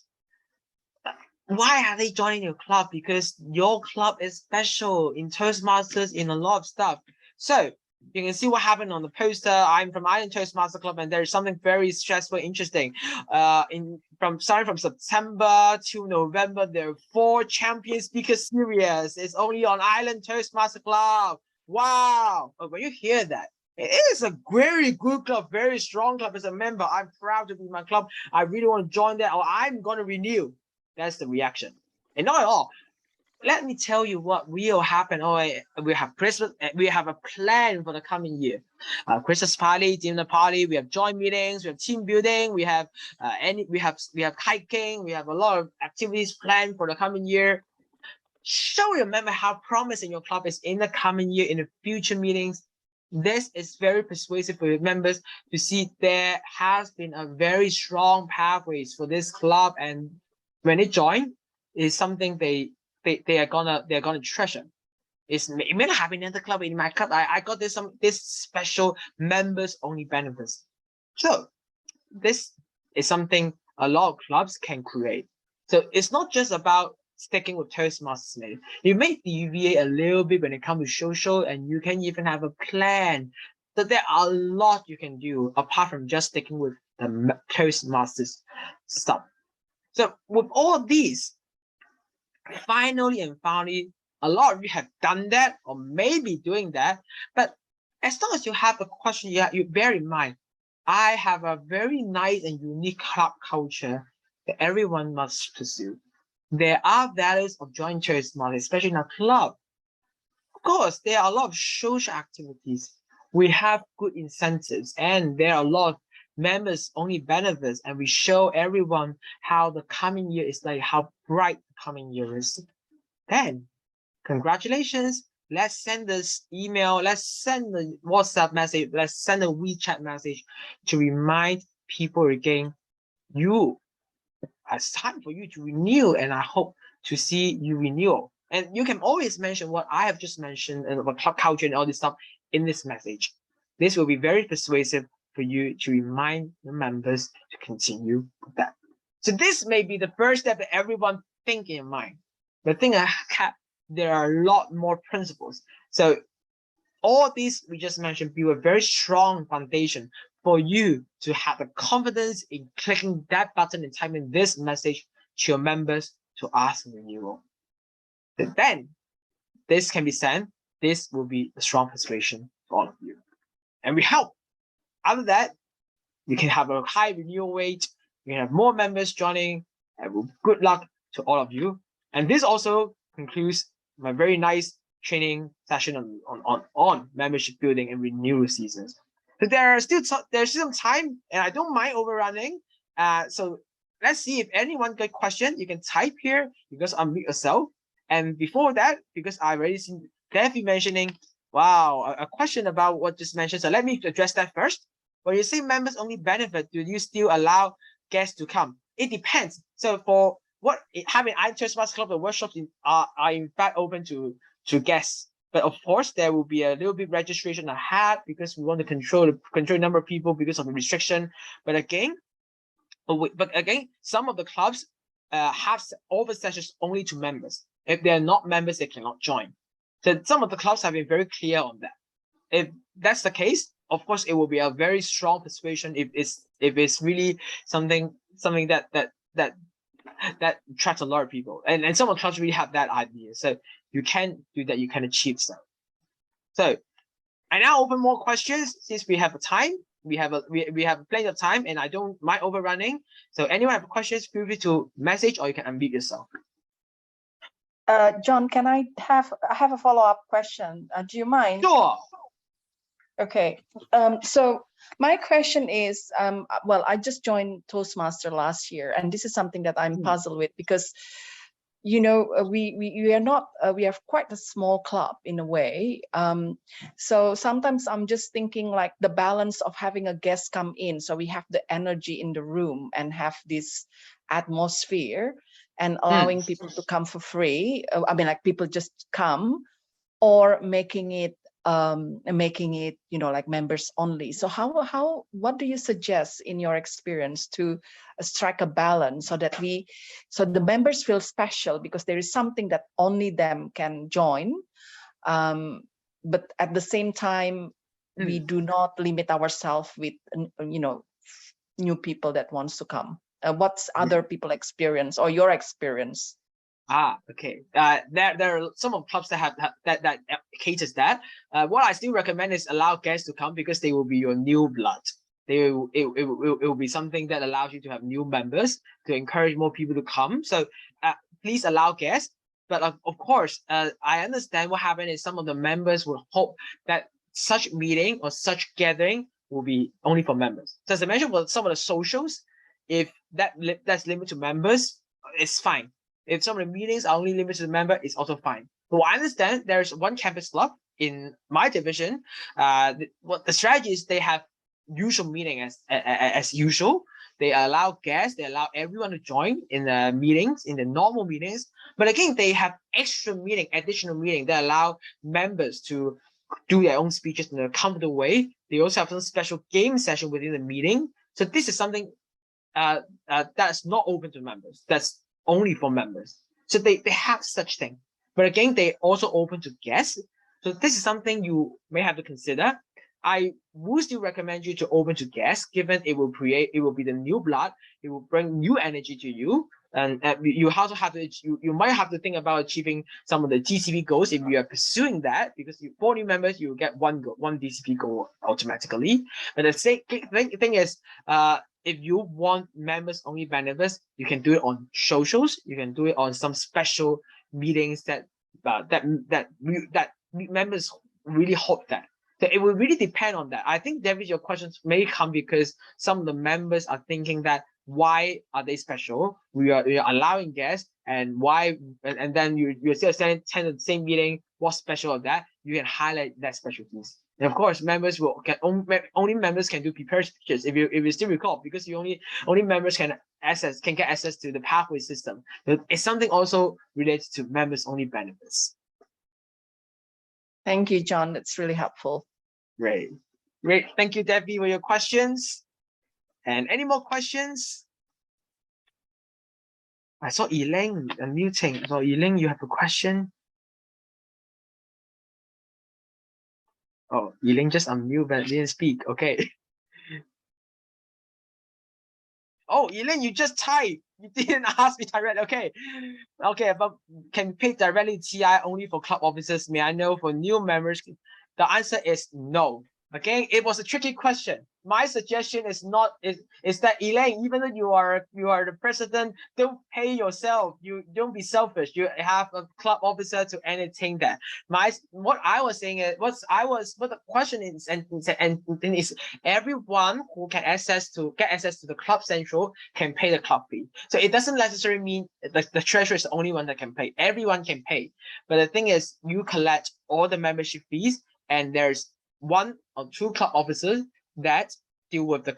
Why are they joining your club? Because your club is special in Toastmasters in a lot of stuff. So you can see what happened on the poster. I'm from Island Toastmaster Club, and there is something very stressful, interesting. Starting from September to November, there are 4 champion speaker series. It's only on Island Toastmaster Club. Wow! But when you hear that, it is a very good club, very strong club. As a member, I'm proud to be in my club. I really want to join that, or I'm going to renew. That's the reaction. And not at all. Let me tell you what will happen. We have Christmas. We have a plan for the coming year. Christmas party, dinner party. We have joint meetings. We have team building. We have we have hiking. We have a lot of activities planned for the coming year. Show your member how promising your club is in the coming year, in the future meetings. This is very persuasive for your members to see there has been a very strong pathways for this club, and when they join, is something they're gonna treasure. It may not have another club in my club. I got this special members only benefits. So this is something a lot of clubs can create. So it's not just about sticking with Toastmasters. You may deviate a little bit when it comes to social, and you can even have a plan. So there are a lot you can do apart from just sticking with the Toastmasters stuff. So with all of these, finally, a lot of you have done that or maybe doing that. But as long as you have a question, you bear in mind, I have a very nice and unique club culture that everyone must pursue. There are values of joint Toastmasters, especially in a club. Of course, there are a lot of social activities. We have good incentives, and there are a lot of members only benefits, and we show everyone how the coming year is like, how bright the coming year is. Then, congratulations. Let's send this email. Let's send the WhatsApp message. Let's send a WeChat message to remind people again, it's time for you to renew, and I hope to see you renew. And you can always mention what I have just mentioned about club culture and all this stuff in this message. This will be very persuasive for you to remind the members to continue with that. So this may be the first step that everyone think in mind. The thing there are a lot more principles. So all these we just mentioned build a very strong foundation for you to have the confidence in clicking that button and typing this message to your members to ask for renewal. And then this can be sent. This will be a strong persuasion for all of you. And we hope after that, you can have a high renewal rate, you can have more members joining, and good luck to all of you. And this also concludes my very nice training session on membership building and renewal seasons. So there's still some time, and I don't mind overrunning. So let's see if anyone got a question. You can type here. You just unmute yourself. And before that, because I already seen Debbie mentioning, wow, a question about what just mentioned. So let me address that first. When you say members only benefit, do you still allow guests to come? It depends. So for what having Toastmasters Club, the workshops are in fact open to guests. But of course, there will be a little bit registration ahead because we want to control the number of people because of the restriction. But again, some of the clubs have open sessions only to members. If they're not members, they cannot join. So some of the clubs have been very clear on that. If that's the case, of course, it will be a very strong persuasion if it's really something that attracts a lot of people. And some of the clubs really have that idea. So you can do that, you can achieve stuff. So I now open more questions since we have a time. We have plenty of time, and I don't mind overrunning. So anyone have questions, feel free to message or you can unmute yourself. John, can I have a follow-up question? Do you mind? Sure. Okay. So my question is, well, I just joined Toastmaster last year, and this is something that I'm puzzled with because, you know, we are not, we have quite a small club in a way. So sometimes I'm just thinking like the balance of having a guest come in, so we have the energy in the room and have this atmosphere, and allowing people to come for free. I mean, like people just come, or making it, you know, like members only. So what do you suggest in your experience to strike a balance so that the members feel special because there is something that only them can join, but at the same time we do not limit ourselves with, you know, new people that wants to come. What's other people experience or your experience? Okay. There are some of clubs that have that caters that. What I still recommend is allow guests to come because they will be your new blood. It will be something that allows you to have new members to encourage more people to come. So please allow guests. But of course, I understand what happened is some of the members will hope that such meeting or such gathering will be only for members. So as I mentioned, for some of the socials, if that's limited to members, it's fine. If some of the meetings are only limited to the member, it's also fine. But I understand there's one campus club in my division. What the strategy is, they have usual meeting as usual. They allow guests, they allow everyone to join in the meetings, in the normal meetings. But again, they have additional meeting that allow members to do their own speeches in a comfortable way. They also have some special game session within the meeting. So this is something that's not open to members. That's only for members. So they have such thing. But again, they also open to guests. So this is something you may have to consider. I would still recommend you to open to guests, given it will be the new blood. It will bring new energy to you. And you also have to, you might have to think about achieving some of the GCP goals if you are pursuing that, because for new members, you will get one DCP goal automatically. But the thing is, if you want members only benefits, you can do it on socials. You can do it on some special meetings that members really hope that. So it will really depend on that. I think, David, your questions may come because some of the members are thinking that why are they special? We are allowing guests, and why? And then you're still attend the same meeting. What's special of that? You can highlight that specialties. And of course, members only members can do prepared speeches if you still recall, because only members can get access to the pathway system. It's something also related to members only benefits. Thank you, John. That's really helpful. Great. Thank you, Debbie, for your questions. And any more questions? I saw Elaine unmuting. So Elaine, you have a question? Oh, Elaine just unmute but didn't speak. Okay. Oh, Elaine, you just typed. You didn't ask me direct. Okay. Okay, but can pay directly TI only for club officers? May I know for new members? The answer is no. Okay, it was a tricky question. My suggestion is not is that Elaine, even though you are the president, don't pay yourself. You don't be selfish. You have a club officer to entertain that. What I was saying is what the question is and is everyone who can get access to the club central can pay the club fee. So it doesn't necessarily mean the treasurer is the only one that can pay. Everyone can pay. But the thing is, you collect all the membership fees, and there's 1 or 2 club officers that deal with the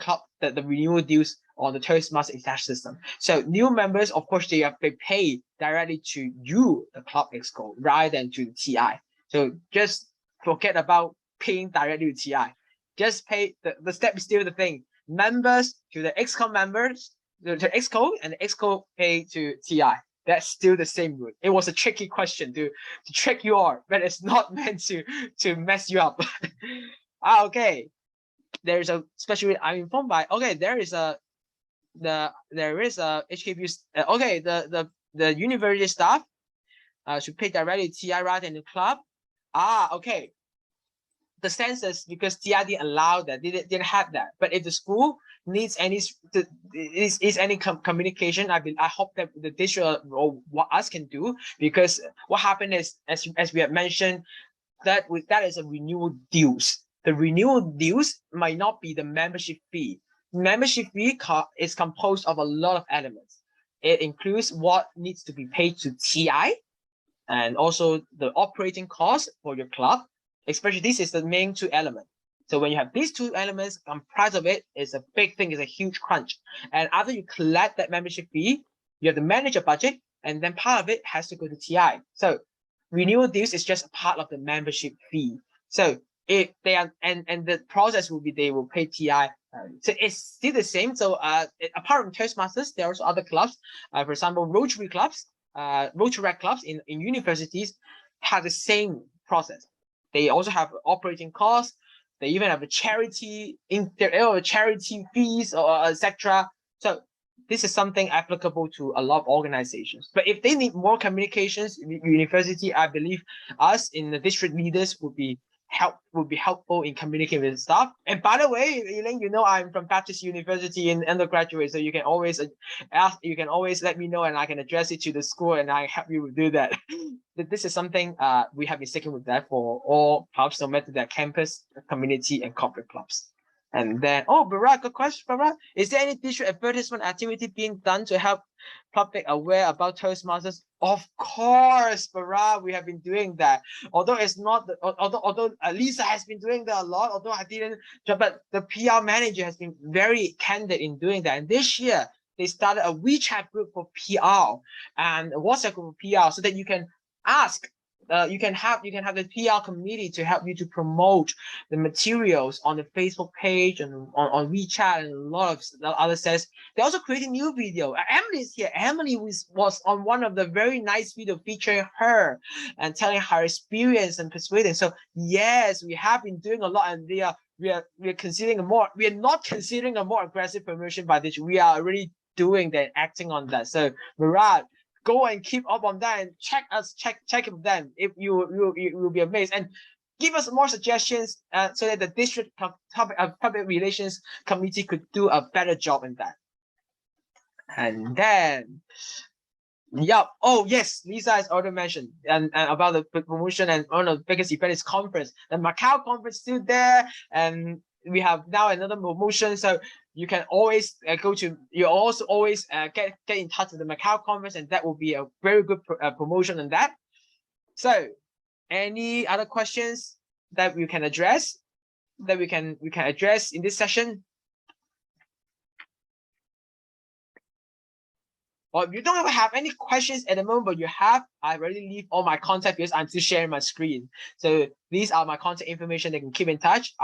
renewal deals on the Toastmasters attached system. So new members, of course, they pay directly to you, the club exco, rather than to the TI. So just forget about paying directly to TI. Just pay the step is still the thing. Members to the exco members, to exco, and the exco pay to TI. That's still the same route. It was a tricky question to trick you all, but it's not meant to mess you up. Okay. There's a special I'm informed by. Okay, there is a HKU. Okay, the university staff should pay directly to TI rather than the club. Okay. The census, because TI didn't allow that, they didn't have that. But if the school needs any communication, I hope that the district or what us can do, because what happened is, as we have mentioned, that is a renewal dues. The renewal dues might not be the membership fee. Membership fee is composed of a lot of elements. It includes what needs to be paid to TI, and also the operating cost for your club. Especially this is the main 2 elements. So when you have these 2 elements, comprised of it is a big thing, is a huge crunch. And after you collect that membership fee, you have to manage a budget, and then part of it has to go to TI. So renewal deals is just a part of the membership fee. So if they are, and the process will be they will pay TI. So it's still the same. So apart from Toastmasters, there are also other clubs. For example, Rotary clubs, Rotary clubs in universities have the same process. They also have operating costs. They even have a charity charity fees or etc. So this is something applicable to a lot of organizations. But if they need more communications in the university, I believe us in the district leaders would be helpful in communicating with staff. And by the way, Elaine, you know I'm from Baptist University in undergraduate, so you can always ask, you can always let me know, and I can address it to the school, and I help you do that. This is something we have been sticking with that for all clubs, no matter their campus, community, and corporate clubs. And then, Barak, good question, Barak. Is there any district advertisement activity being done to help public aware about Toastmasters? Of course, Barak, we have been doing that. Although it's not, although Lisa has been doing that a lot, although I didn't, but the PR manager has been very candid in doing that. And this year, they started a WeChat group for PR and a WhatsApp group for PR, so that you can ask. You can have the PR committee to help you to promote the materials on the Facebook page and on WeChat and a lot of other sets. They're also creating new video. Emily's here. Emily was on one of the very nice video featuring her and telling her experience and persuading. So yes, we have been doing a lot, and we are considering we are not considering a more aggressive promotion by this. We are already doing that, acting on that. So Murad, go and keep up on that and check it with them. If you will be amazed, and give us more suggestions so that the district public relations committee could do a better job in that. And then, yeah, oh yes, Lisa has already mentioned and about the promotion, and one of the biggest event is conference. The Macau conference still there, and we have now another promotion. So you can always you also always get in touch with the Macau conference, and that will be a very good promotion on that. So any other questions that we can address, that we can address in this session? Or if you don't have any questions at the moment, but you have, I already leave all my contact because I'm still sharing my screen. So these are my contact information. They can keep in touch.